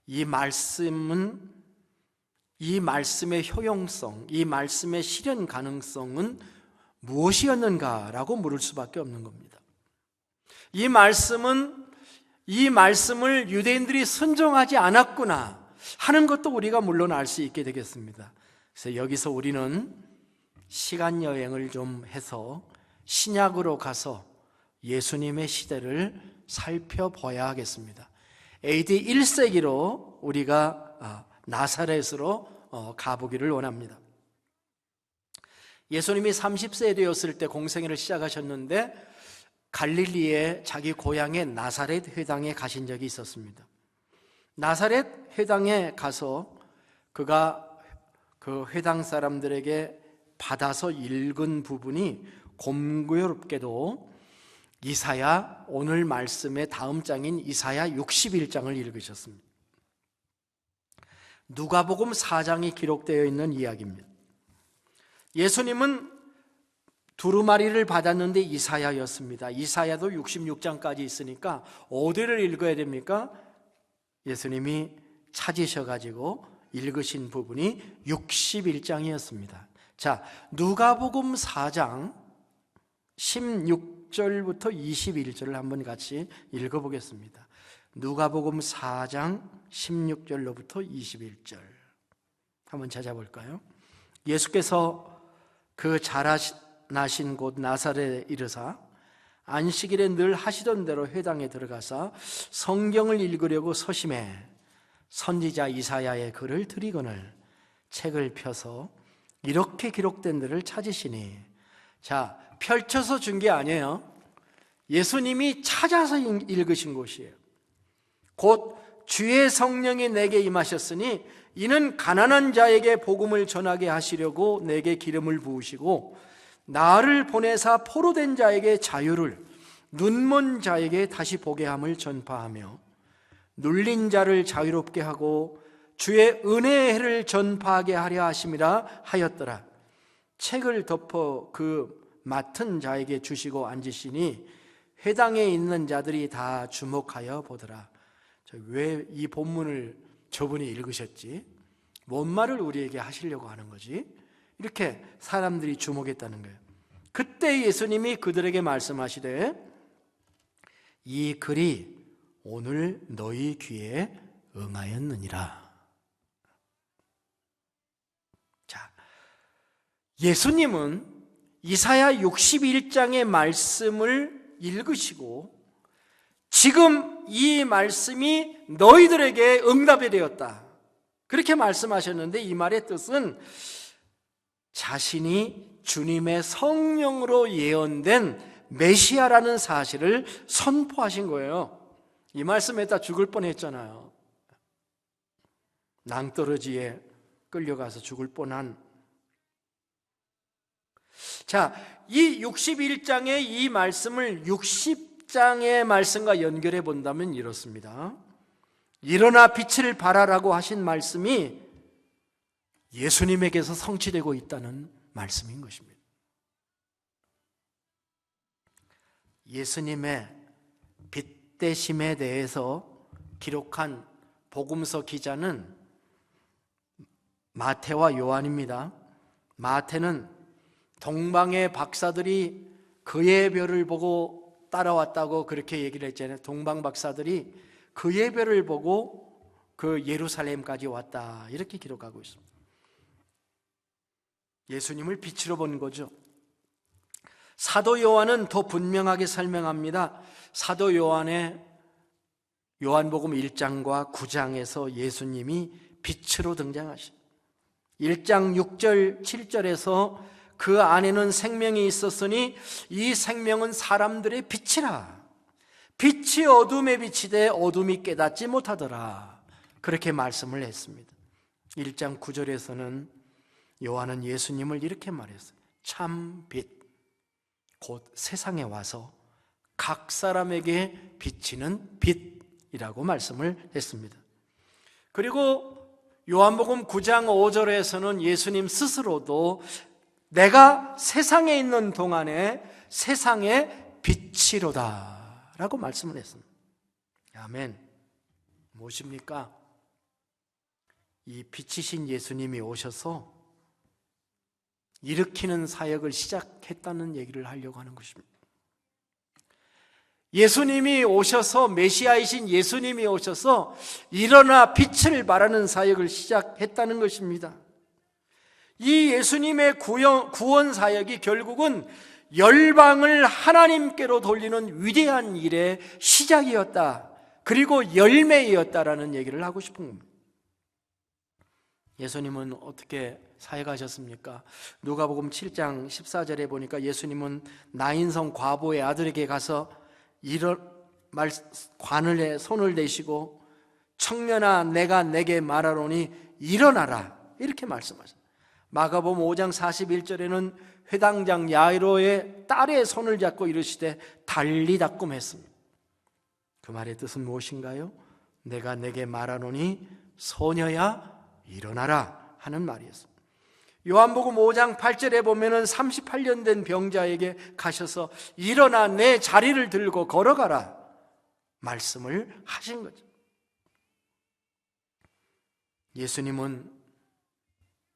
A: 이 말씀의 효용성, 이 말씀의 실현 가능성은 무엇이었는가라고 물을 수밖에 없는 겁니다. 이 말씀을 유대인들이 순종하지 않았구나 하는 것도 우리가 물론 알 수 있게 되겠습니다. 그래서 여기서 우리는 시간 여행을 좀 해서 신약으로 가서 예수님의 시대를 살펴봐야 하겠습니다. AD 1세기로 우리가 나사렛으로 가보기를 원합니다. 예수님이 30세 되었을 때 공생애를 시작하셨는데 갈릴리의 자기 고향의 나사렛 회당에 가신 적이 있었습니다. 나사렛 회당에 가서 그가 그 회당 사람들에게 받아서 읽은 부분이 공교롭게도 이사야, 오늘 말씀의 다음 장인 이사야 61장을 읽으셨습니다. 누가복음 4장이 기록되어 있는 이야기입니다. 예수님은 두루마리를 받았는데 이사야였습니다. 이사야도 66장까지 있으니까 어디를 읽어야 됩니까? 예수님이 찾으셔가지고 읽으신 부분이 61장이었습니다. 자, 누가복음 4장 16절부터 21절을 한번 같이 읽어보겠습니다. 누가복음 4장 16절로부터 21절 한번 찾아볼까요? 예수께서 그 자라나신 곳 나사렛에 이르사 안식일에 늘 하시던 대로 회당에 들어가서 성경을 읽으려고 서심해 선지자 이사야의 글을 들이거늘 책을 펴서 이렇게 기록된 데를 찾으시니, 자, 펼쳐서 준 게 아니에요. 예수님이 찾아서 읽으신 곳이에요. 곧 주의 성령이 내게 임하셨으니 이는 가난한 자에게 복음을 전하게 하시려고 내게 기름을 부으시고 나를 보내사 포로된 자에게 자유를, 눈먼 자에게 다시 보게 함을 전파하며 눌린 자를 자유롭게 하고 주의 은혜의 해를 전파하게 하려 하심이라 하였더라. 책을 덮어 그 맡은 자에게 주시고 앉으시니 회당에 있는 자들이 다 주목하여 보더라. 왜 이 본문을 저분이 읽으셨지? 뭔 말을 우리에게 하시려고 하는 거지? 이렇게 사람들이 주목했다는 거예요. 그때 예수님이 그들에게 말씀하시되 이 글이 오늘 너희 귀에 응하였느니라. 자, 예수님은 이사야 61장의 말씀을 읽으시고 지금 이 말씀이 너희들에게 응답이 되었다, 그렇게 말씀하셨는데, 이 말의 뜻은 자신이 주님의 성령으로 예언된 메시아라는 사실을 선포하신 거예요. 이 말씀에다 죽을 뻔했잖아요. 낭떠러지에 끌려가서 죽을 뻔한. 자, 이 61장의 이 말씀을 60장의 말씀과 연결해 본다면 이렇습니다. 일어나 빛을 발하라고 하신 말씀이 예수님에게서 성취되고 있다는 말씀인 것입니다. 예수님의 빛되심에 대해서 기록한 복음서 기자는 마태와 요한입니다. 마태는 동방의 박사들이 그의 별을 보고 따라왔다고 그렇게 얘기를 했잖아요. 동방 박사들이 그의 별을 보고 그 예루살렘까지 왔다, 이렇게 기록하고 있습니다. 예수님을 빛으로 본 거죠. 사도 요한은 더 분명하게 설명합니다. 사도 요한의 요한복음 1장과 9장에서 예수님이 빛으로 등장하십니다. 1장 6절 7절에서 그 안에는 생명이 있었으니 이 생명은 사람들의 빛이라. 빛이 어둠에 비치되 어둠이 깨닫지 못하더라. 그렇게 말씀을 했습니다. 1장 9절에서는 요한은 예수님을 이렇게 말했어요. 참 빛, 곧 세상에 와서 각 사람에게 비치는 빛이라고 말씀을 했습니다. 그리고 요한복음 9장 5절에서는 예수님 스스로도 내가 세상에 있는 동안에 세상의 빛이로다 라고 말씀을 했습니다. 아멘. 무엇입니까? 이 빛이신 예수님이 오셔서 일으키는 사역을 시작했다는 얘기를 하려고 하는 것입니다. 예수님이 오셔서, 메시아이신 예수님이 오셔서 일어나 빛을 발하는 사역을 시작했다는 것입니다. 이 예수님의 구원 사역이 결국은 열방을 하나님께로 돌리는 위대한 일의 시작이었다. 그리고 열매이었다라는 얘기를 하고 싶은 겁니다. 예수님은 어떻게 사역하셨습니까? 누가복음 7장 14절에 보니까 예수님은 나인성 과부의 아들에게 가서 관을에 손을 대시고 청년아 내가 내게 말하노니 일어나라 이렇게 말씀하셨어요. 마가복음 5장 41절에는 회당장 야이로의 딸의 손을 잡고 이르시되 달리다꿈 했습니다. 그 말의 뜻은 무엇인가요? 내가 내게 말하노니 소녀야 일어나라 하는 말이었습니다. 요한복음 5장 8절에 보면은 38년 된 병자에게 가셔서 일어나 내 자리를 들고 걸어가라 말씀을 하신 거죠. 예수님은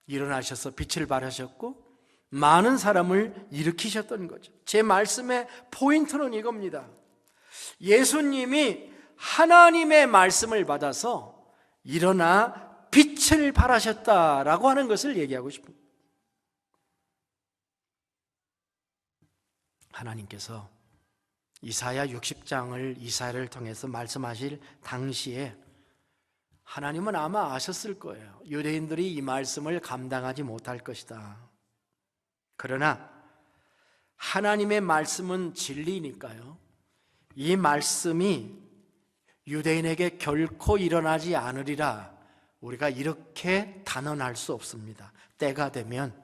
A: 일어나셔서 빛을 발하셨고 많은 사람을 일으키셨던 거죠. 제 말씀의 포인트는 이겁니다. 예수님이 하나님의 말씀을 받아서 일어나 빛을 발하셨다라고 하는 것을 얘기하고 싶습니다. 하나님께서 이사야 60장을 이사야를 통해서 말씀하실 당시에 하나님은 아마 아셨을 거예요. 유대인들이 이 말씀을 감당하지 못할 것이다. 그러나 하나님의 말씀은 진리니까요. 이 말씀이 유대인에게 결코 일어나지 않으리라 우리가 이렇게 단언할 수 없습니다. 때가 되면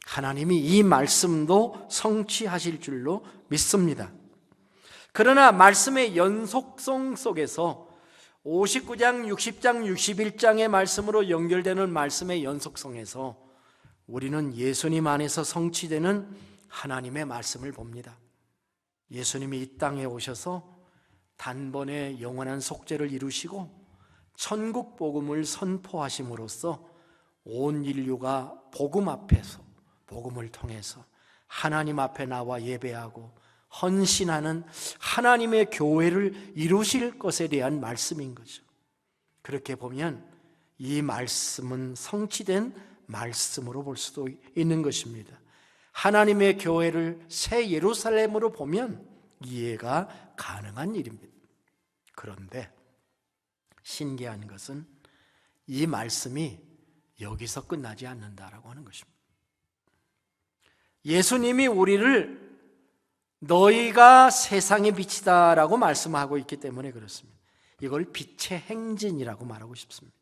A: 하나님이 이 말씀도 성취하실 줄로 믿습니다. 그러나 말씀의 연속성 속에서 59장, 60장, 61장의 말씀으로 연결되는 말씀의 연속성에서 우리는 예수님 안에서 성취되는 하나님의 말씀을 봅니다. 예수님이 이 땅에 오셔서 단번에 영원한 속죄를 이루시고 천국 복음을 선포하심으로써 온 인류가 복음 앞에서 복음을 통해서 하나님 앞에 나와 예배하고 헌신하는 하나님의 교회를 이루실 것에 대한 말씀인 거죠. 그렇게 보면 이 말씀은 성취된 말씀으로 볼 수도 있는 것입니다. 하나님의 교회를 새 예루살렘으로 보면 이해가 가능한 일입니다. 그런데 신기한 것은 이 말씀이 여기서 끝나지 않는다라고 하는 것입니다. 예수님이 우리를 너희가 세상의 빛이다라고 말씀하고 있기 때문에 그렇습니다. 이걸 빛의 행진이라고 말하고 싶습니다.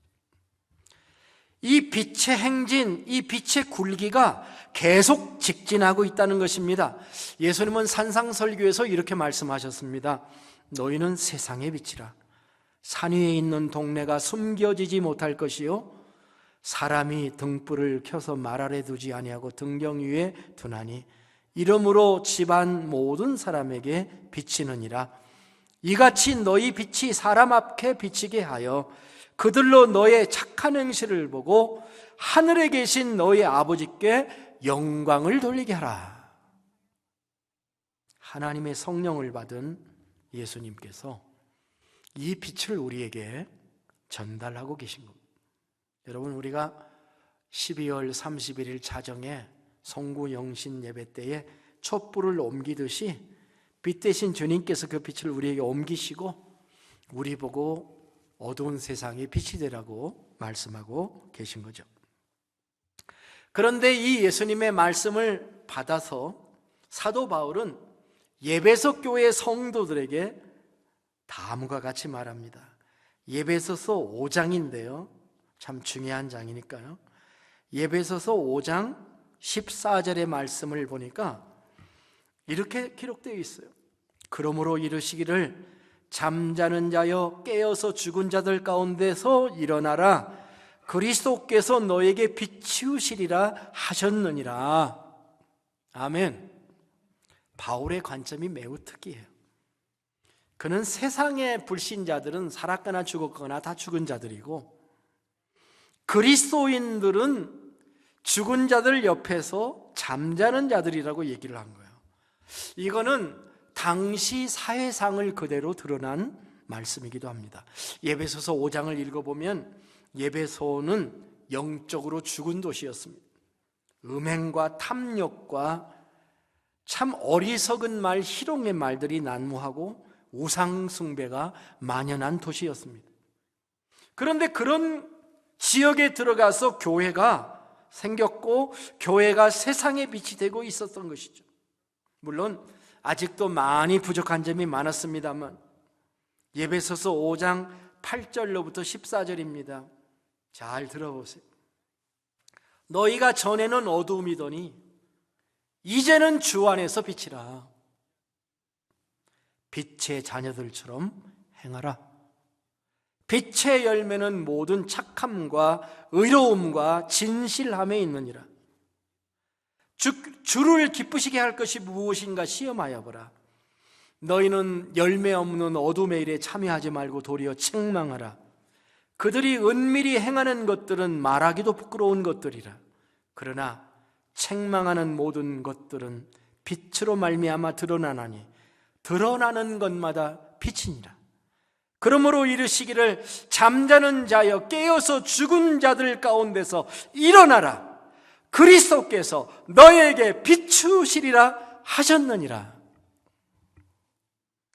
A: 이 빛의 행진, 이 빛의 굴기가 계속 직진하고 있다는 것입니다. 예수님은 산상설교에서 이렇게 말씀하셨습니다. 너희는 세상의 빛이라. 산 위에 있는 동네가 숨겨지지 못할 것이요 사람이 등불을 켜서 말 아래 두지 아니하고 등경 위에 두나니 이러므로 집안 모든 사람에게 비치느니라. 이같이 너희 빛이 사람 앞에 비치게 하여 그들로 너의 착한 행실을 보고 하늘에 계신 너희 아버지께 영광을 돌리게 하라. 하나님의 성령을 받은 예수님께서 이 빛을 우리에게 전달하고 계신 겁니다. 여러분, 우리가 12월 31일 자정에 성구영신 예배 때에 촛불을 옮기듯이 빛 대신 주님께서 그 빛을 우리에게 옮기시고 우리 보고 어두운 세상에 빛이 되라고 말씀하고 계신 거죠. 그런데 이 예수님의 말씀을 받아서 사도 바울은 예배소 교회 성도들에게 다음과 같이 말합니다. 예배소서 5장인데요. 참 중요한 장이니까요. 예배소서 5장 14절의 말씀을 보니까 이렇게 기록되어 있어요. 그러므로 이르시기를 잠자는 자여 깨어서 죽은 자들 가운데서 일어나라. 그리스도께서 너에게 비추시리라 하셨느니라. 아멘. 바울의 관점이 매우 특이해요. 그는 세상의 불신자들은 살았거나 죽었거나 다 죽은 자들이고, 그리스도인들은 죽은 자들 옆에서 잠자는 자들이라고 얘기를 한 거예요. 이거는 당시 사회상을 그대로 드러난 말씀이기도 합니다. 예배소서 5장을 읽어보면 예배소는 영적으로 죽은 도시였습니다. 음행과 탐욕과 참 어리석은 말, 희롱의 말들이 난무하고 우상숭배가 만연한 도시였습니다. 그런데 그런 지역에 들어가서 교회가 생겼고 교회가 세상의 빛이 되고 있었던 것이죠. 물론 아직도 많이 부족한 점이 많았습니다만 예배소서 5장 8절로부터 14절입니다. 잘 들어보세요. 너희가 전에는 어두움이더니 이제는 주 안에서 빛이라. 빛의 자녀들처럼 행하라. 빛의 열매는 모든 착함과 의로움과 진실함에 있느니라. 주를 기쁘시게 할 것이 무엇인가 시험하여 보라. 너희는 열매 없는 어둠의 일에 참여하지 말고 도리어 책망하라. 그들이 은밀히 행하는 것들은 말하기도 부끄러운 것들이라. 그러나 책망하는 모든 것들은 빛으로 말미암아 드러나나니 드러나는 것마다 빛이니라. 그러므로 이르시기를 잠자는 자여 깨어서 죽은 자들 가운데서 일어나라. 그리스도께서 너에게 비추시리라 하셨느니라.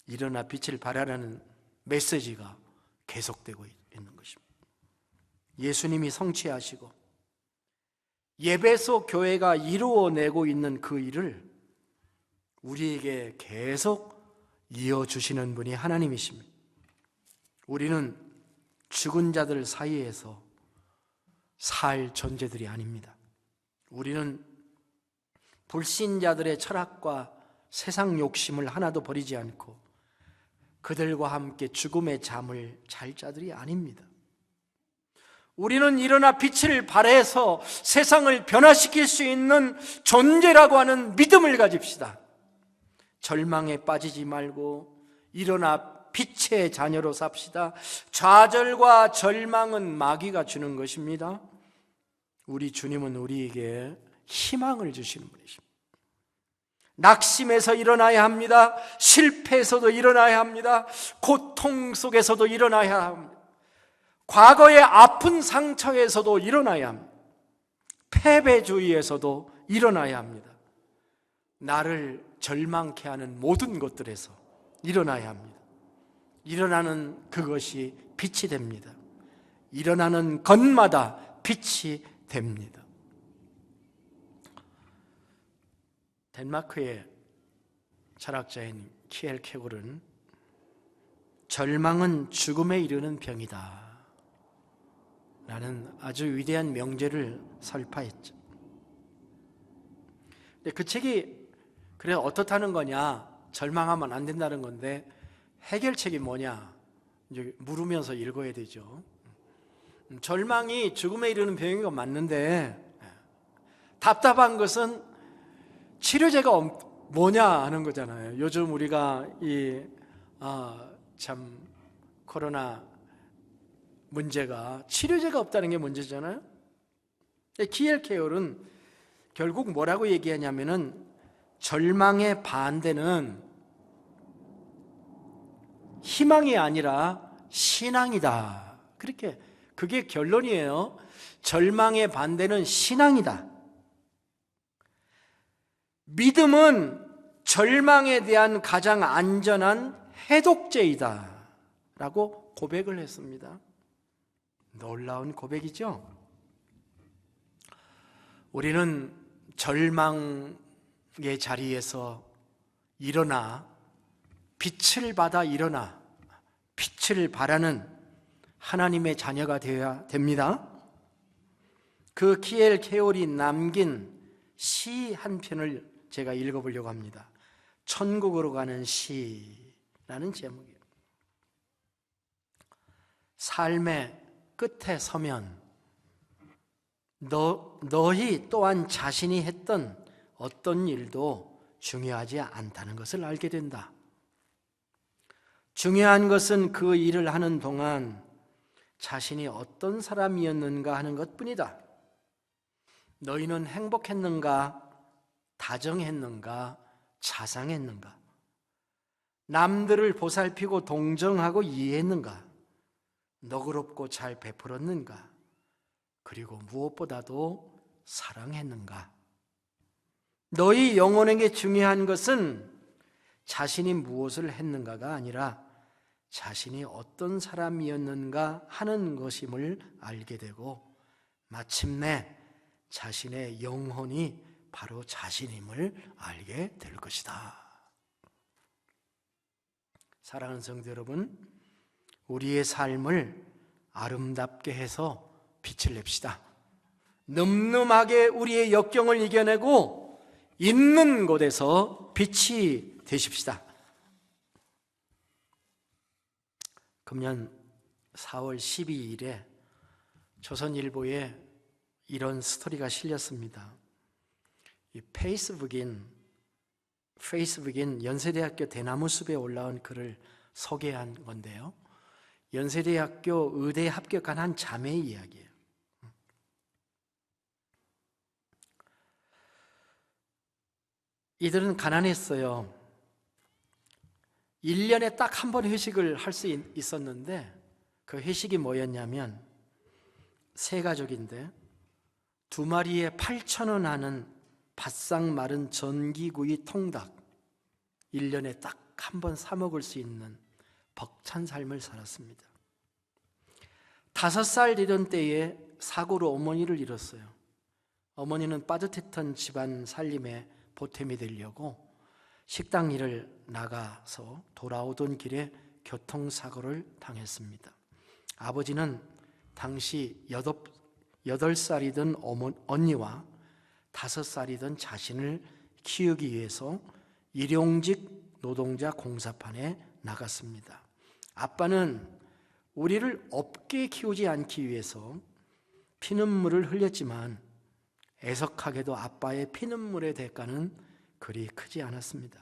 A: 일어나 빛을 발하라는 메시지가 계속되고 있는 것입니다. 예수님이 성취하시고 예배소 교회가 이루어내고 있는 그 일을 우리에게 계속 이어주시는 분이 하나님이십니다. 우리는 죽은 자들 사이에서 살 존재들이 아닙니다. 우리는 불신자들의 철학과 세상 욕심을 하나도 버리지 않고 그들과 함께 죽음의 잠을 잘 자들이 아닙니다. 우리는 일어나 빛을 발해서 세상을 변화시킬 수 있는 존재라고 하는 믿음을 가집시다. 절망에 빠지지 말고 일어나 빛의 자녀로 삽시다. 좌절과 절망은 마귀가 주는 것입니다. 우리 주님은 우리에게 희망을 주시는 분이십니다. 낙심에서 일어나야 합니다. 실패에서도 일어나야 합니다. 고통 속에서도 일어나야 합니다. 과거의 아픈 상처에서도 일어나야 합니다. 패배주의에서도 일어나야 합니다. 나를 절망케 하는 모든 것들에서 일어나야 합니다. 일어나는 그것이 빛이 됩니다. 일어나는 것마다 빛이 됩니다. 덴마크의 철학자인 키엘케고르는 절망은 죽음에 이르는 병이다 라는 아주 위대한 명제를 설파했죠. 근데 그 책이 그래 어떻다는 거냐, 절망하면 안 된다는 건데 해결책이 뭐냐 이제 물으면서 읽어야 되죠. 절망이 죽음에 이르는 병인 건 맞는데 답답한 것은 치료제가 뭐냐 하는 거잖아요. 요즘 우리가 참 코로나 문제가 치료제가 없다는 게 문제잖아요. 키엘케올은 결국 뭐라고 얘기하냐면은 절망의 반대는 희망이 아니라 신앙이다. 그렇게 그게 결론이에요. 절망의 반대는 신앙이다. 믿음은 절망에 대한 가장 안전한 해독제이다 라고 고백을 했습니다. 놀라운 고백이죠. 우리는 절망의 자리에서 일어나 빛을 받아 일어나 빛을 발하는 하나님의 자녀가 되어야 됩니다. 그 키엘 케올이 남긴 시 한 편을 제가 읽어보려고 합니다. 천국으로 가는 시라는 제목이에요. 삶의 끝에 서면 너희 또한 자신이 했던 어떤 일도 중요하지 않다는 것을 알게 된다. 중요한 것은 그 일을 하는 동안 자신이 어떤 사람이었는가 하는 것뿐이다. 너희는 행복했는가, 다정했는가, 자상했는가, 남들을 보살피고 동정하고 이해했는가, 너그럽고 잘 베풀었는가, 그리고 무엇보다도 사랑했는가. 너희 영혼에게 중요한 것은 자신이 무엇을 했는가가 아니라 자신이 어떤 사람이었는가 하는 것임을 알게 되고 마침내 자신의 영혼이 바로 자신임을 알게 될 것이다. 사랑하는 성도 여러분, 우리의 삶을 아름답게 해서 빛을 냅시다. 늠름하게 우리의 역경을 이겨내고 있는 곳에서 빛이 되십시다. 금년 4월 12일에 조선일보에 이런 스토리가 실렸습니다. 이 페이스북인 연세대학교 대나무숲에 올라온 글을 소개한 건데요. 연세대학교 의대에 합격한 한 자매의 이야기예요. 이들은 가난했어요. 1년에 딱 한 번 회식을 할 수 있었는데 그 회식이 뭐였냐면 세 가족인데 2마리에 8,000원 하는 바싹 마른 전기구이 통닭 1년에 딱 한 번 사 먹을 수 있는 벅찬 삶을 살았습니다. 5살 되던 때에 사고로 어머니를 잃었어요. 어머니는 빠듯했던 집안 살림에 보탬이 되려고 식당 일을 나가서 돌아오던 길에 교통사고를 당했습니다. 아버지는 당시 8살이던 언니와 5살이던 자신을 키우기 위해서 일용직 노동자 공사판에 나갔습니다. 아빠는 우리를 없게 키우지 않기 위해서 피눈물을 흘렸지만 애석하게도 아빠의 피눈물의 대가는 그리 크지 않았습니다.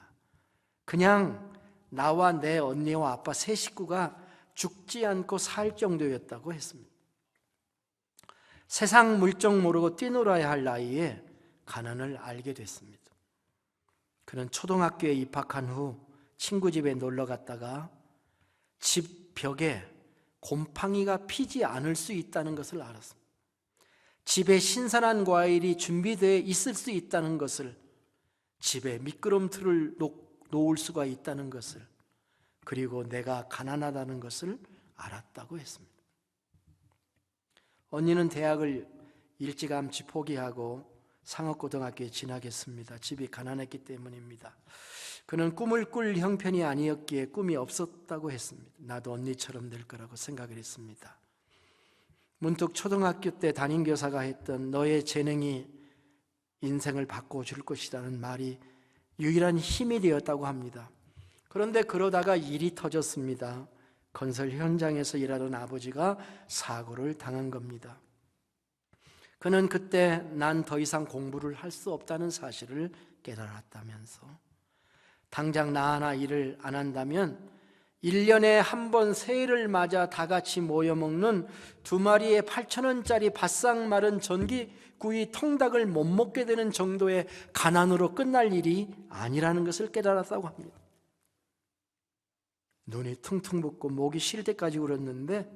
A: 그냥 나와 내 언니와 아빠 세 식구가 죽지 않고 살 정도였다고 했습니다. 세상 물정 모르고 뛰놀아야 할 나이에 가난을 알게 됐습니다. 그는 초등학교에 입학한 후 친구 집에 놀러 갔다가 집 벽에 곰팡이가 피지 않을 수 있다는 것을 알았습니다. 집에 신선한 과일이 준비되어 있을 수 있다는 것을, 집에 미끄럼틀을 놓을 수가 있다는 것을, 그리고 내가 가난하다는 것을 알았다고 했습니다. 언니는 대학을 일찌감치 포기하고 상업고등학교에 진학했습니다. 집이 가난했기 때문입니다. 그는 꿈을 꿀 형편이 아니었기에 꿈이 없었다고 했습니다. 나도 언니처럼 될 거라고 생각을 했습니다. 문득 초등학교 때 담임교사가 했던 너의 재능이 인생을 바꿔줄 것이라는 말이 유일한 힘이 되었다고 합니다. 그런데 그러다가 일이 터졌습니다. 건설 현장에서 일하던 아버지가 사고를 당한 겁니다. 그는 그때 난 더 이상 공부를 할 수 없다는 사실을 깨달았다면서 당장 나 하나 일을 안 한다면 1년에 한 번 새해를 맞아 다 같이 모여 먹는 2마리에 8,000원짜리 바싹 마른 전기구이 통닭을 못 먹게 되는 정도의 가난으로 끝날 일이 아니라는 것을 깨달았다고 합니다. 눈이 퉁퉁 붓고 목이 쉴 때까지 울었는데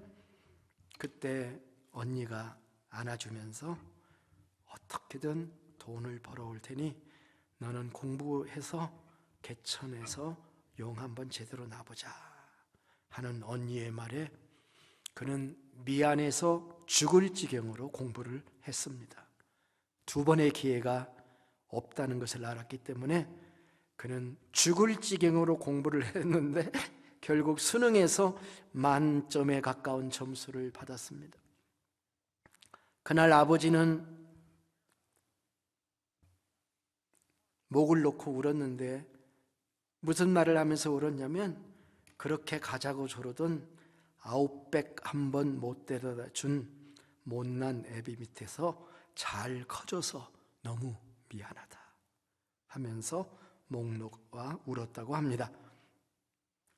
A: 그때 언니가 안아주면서 어떻게든 돈을 벌어올 테니 너는 공부해서 개천에서 용 한번 제대로 나보자 하는 언니의 말에 그는 미안해서 죽을 지경으로 공부를 했습니다. 두 번의 기회가 없다는 것을 알았기 때문에 그는 죽을 지경으로 공부를 했는데 결국 수능에서 만점에 가까운 점수를 받았습니다. 그날 아버지는 목을 놓고 울었는데 무슨 말을 하면서 울었냐면 그렇게 가자고 조르던 아웃백 한 번 못 데려다 준 못난 애비 밑에서 잘 커져서 너무 미안하다 하면서 목 놓아 울었다고 합니다.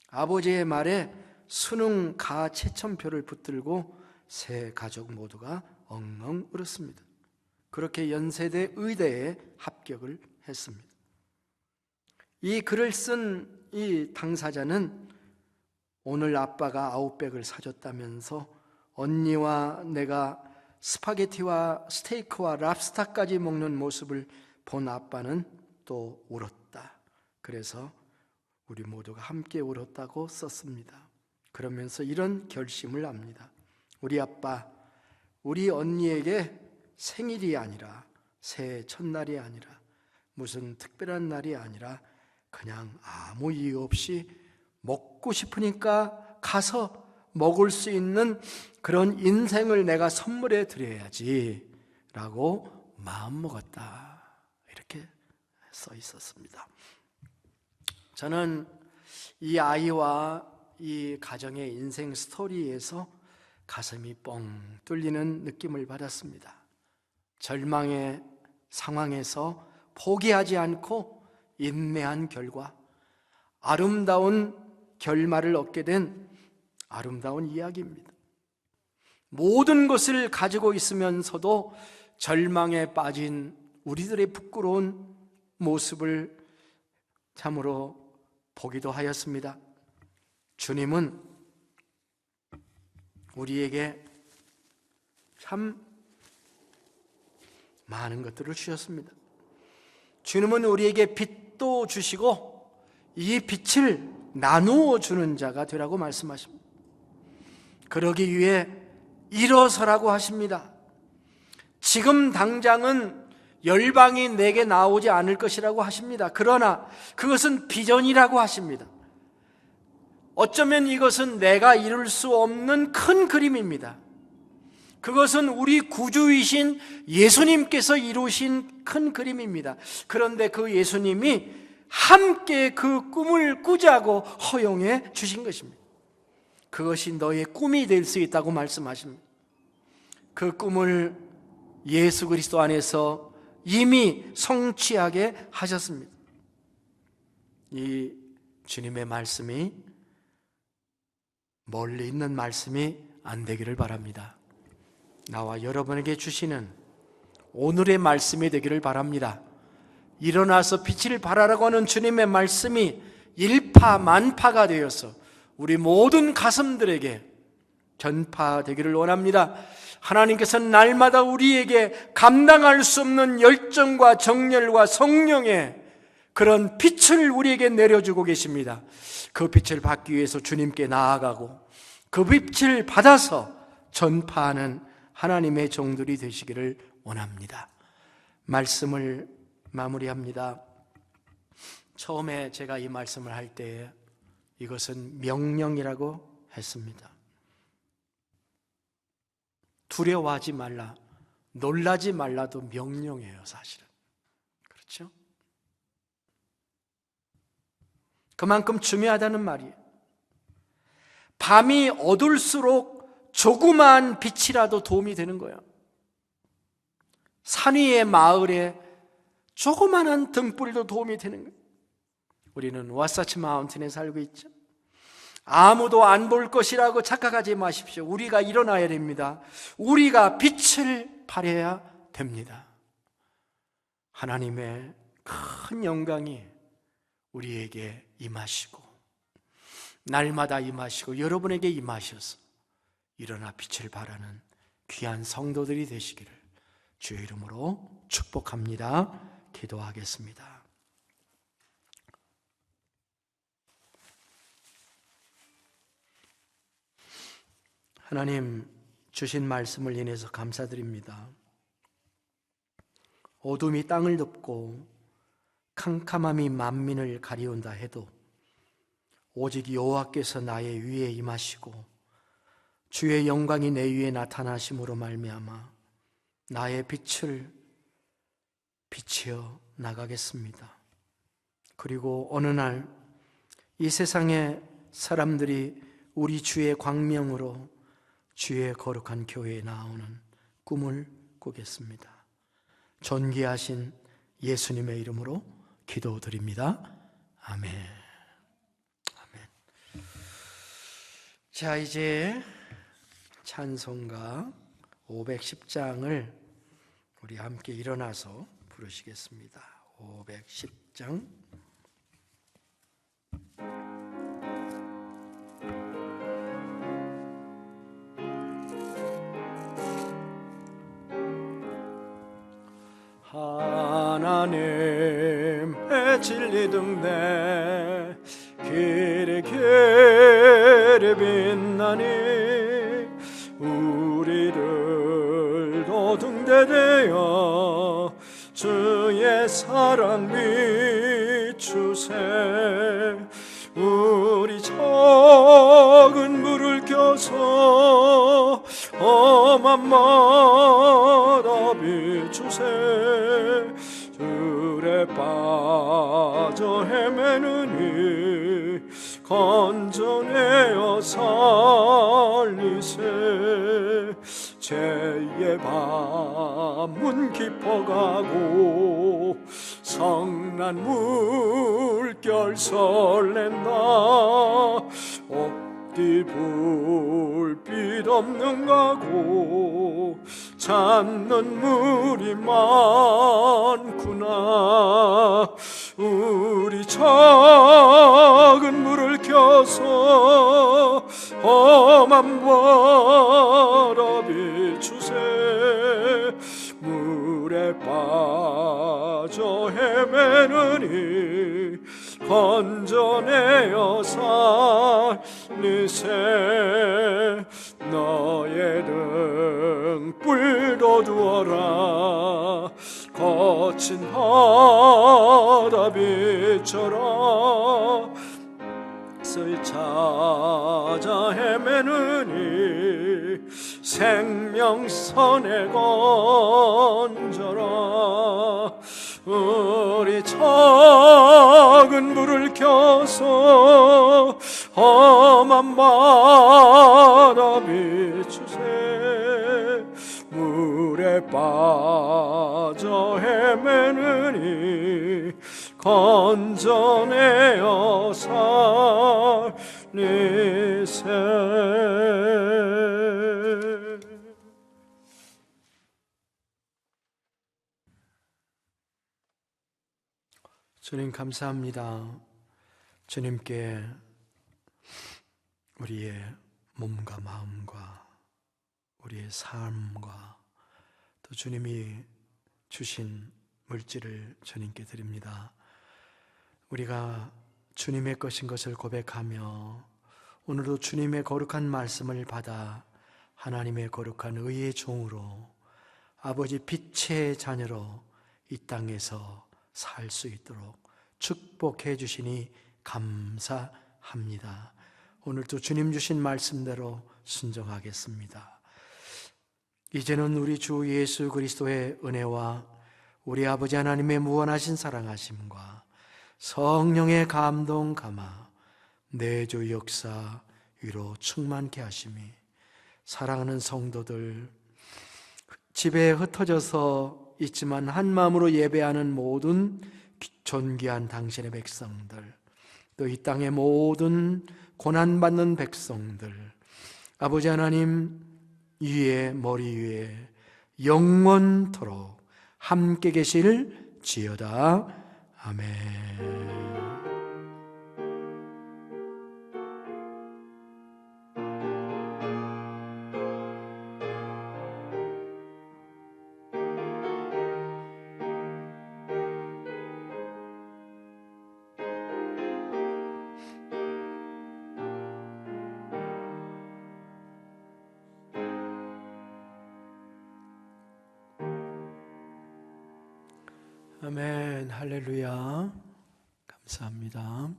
A: 아버지의 말에 수능 가 채점표를 붙들고 세 가족 모두가 엉엉 울었습니다. 그렇게 연세대 의대에 합격을 했습니다. 이 글을 쓴 이 당사자는 오늘 아빠가 아웃백을 사줬다면서 언니와 내가 스파게티와 스테이크와 랍스타까지 먹는 모습을 본 아빠는 또 울었다. 그래서 우리 모두가 함께 울었다고 썼습니다. 그러면서 이런 결심을 합니다. 우리 아빠, 우리 언니에게 생일이 아니라 새해 첫날이 아니라 무슨 특별한 날이 아니라 그냥 아무 이유 없이 먹고 싶으니까 가서 먹을 수 있는 그런 인생을 내가 선물해 드려야지 라고 마음먹었다. 이렇게 써 있었습니다. 저는 이 아이와 이 가정의 인생 스토리에서 가슴이 뻥 뚫리는 느낌을 받았습니다. 절망의 상황에서 포기하지 않고 인내한 결과 아름다운 결말을 얻게 된 아름다운 이야기입니다. 모든 것을 가지고 있으면서도 절망에 빠진 우리들의 부끄러운 모습을 참으로 보기도 하였습니다. 주님은 우리에게 참 많은 것들을 주셨습니다. 주님은 우리에게 빛도 주시고 이 빛을 나누어 주는 자가 되라고 말씀하십니다. 그러기 위해 일어서라고 하십니다. 지금 당장은 열방이 내게 나오지 않을 것이라고 하십니다. 그러나 그것은 비전이라고 하십니다. 어쩌면 이것은 내가 이룰 수 없는 큰 그림입니다. 그것은 우리 구주이신 예수님께서 이루신 큰 그림입니다. 그런데 그 예수님이 함께 그 꿈을 꾸자고 허용해 주신 것입니다. 그것이 너의 꿈이 될 수 있다고 말씀하십니다. 그 꿈을 예수 그리스도 안에서 이미 성취하게 하셨습니다. 이 주님의 말씀이 멀리 있는 말씀이 안 되기를 바랍니다. 나와 여러분에게 주시는 오늘의 말씀이 되기를 바랍니다. 일어나서 빛을 발하라고 하는 주님의 말씀이 일파만파가 되어서 우리 모든 가슴들에게 전파되기를 원합니다. 하나님께서는 날마다 우리에게 감당할 수 없는 열정과 정열과 성령의 그런 빛을 우리에게 내려주고 계십니다. 그 빛을 받기 위해서 주님께 나아가고 그 빛을 받아서 전파하는 하나님의 종들이 되시기를 원합니다. 말씀을 마무리합니다. 처음에 제가 이 말씀을 할 때에 이것은 명령이라고 했습니다. 두려워하지 말라, 놀라지 말라도 명령이에요, 사실은. 그렇죠? 그만큼 중요하다는 말이에요. 밤이 어둘수록 조그마한 빛이라도 도움이 되는 거예요. 산 위의 마을에 조그마한 등불도 도움이 되는 거예요. 우리는 와사치 마운틴에 살고 있죠. 아무도 안 볼 것이라고 착각하지 마십시오. 우리가 일어나야 됩니다. 우리가 빛을 발해야 됩니다. 하나님의 큰 영광이 우리에게 임하시고 날마다 임하시고 여러분에게 임하셔서 일어나 빛을 발하는 귀한 성도들이 되시기를 주의 이름으로 축복합니다. 기도하겠습니다. 하나님 주신 말씀을 인해서 감사드립니다. 어둠이 땅을 덮고 캄캄함이 만민을 가리운다 해도 오직 여호와께서 나의 위에 임하시고 주의 영광이 내 위에 나타나심으로 말미암아 나의 빛을 비치어 나가겠습니다. 그리고 어느 날 이 세상의 사람들이 우리 주의 광명으로 주의 거룩한 교회에 나오는 꿈을 꾸겠습니다. 존귀하신 예수님의 이름으로 기도드립니다. 아멘. 아멘. 자, 이제 찬송가 510장을 우리 함께 일어나서 부르시겠습니다. 510장.
B: 하나님의 진리 등대 길이 길이 빛나니 우리들도 등대되어 주의 사랑 비추세. 우리 적은 물을 껴서 험한 마다 비추세. 들에 빠져 헤매느니 건져내어 살리세. 죄의 밤은 깊어가고 성난 물결 설렌다. 어디 불빛 없는 가고 찾는 물이 많구나. 우리 작은 물을 켜서 험한 바다 비추세. 물에 빠져 헤매느니 건져내어 살리세. 너의 등불도 두어라. 거친 바다 빛처럼 서히 찾아 헤매느니 생명선에 건져라. 우리 작은 불을 켜서 험한 바다 비추세. 물에 빠져 헤매느니 건져내어 살리세.
A: 주님 감사합니다. 주님께 우리의 몸과 마음과 우리의 삶과 또 주님이 주신 물질을 주님께 드립니다. 우리가 주님의 것인 것을 고백하며 오늘도 주님의 거룩한 말씀을 받아 하나님의 거룩한 의의 종으로 아버지 빛의 자녀로 이 땅에서 살 수 있도록 축복해 주시니 감사합니다. 오늘도 주님 주신 말씀대로 순종하겠습니다. 이제는 우리 주 예수 그리스도의 은혜와 우리 아버지 하나님의 무한하신 사랑하심과 성령의 감동 감화 내주 역사 위로 충만케 하심이 사랑하는 성도들, 집에 흩어져서 있지만 한 마음으로 예배하는 모든 존귀한 당신의 백성들, 또 이 땅의 모든 고난받는 백성들, 아버지 하나님 위에 머리 위에 영원토록 함께 계실지어다. 아멘. 아멘. 할렐루야. 감사합니다.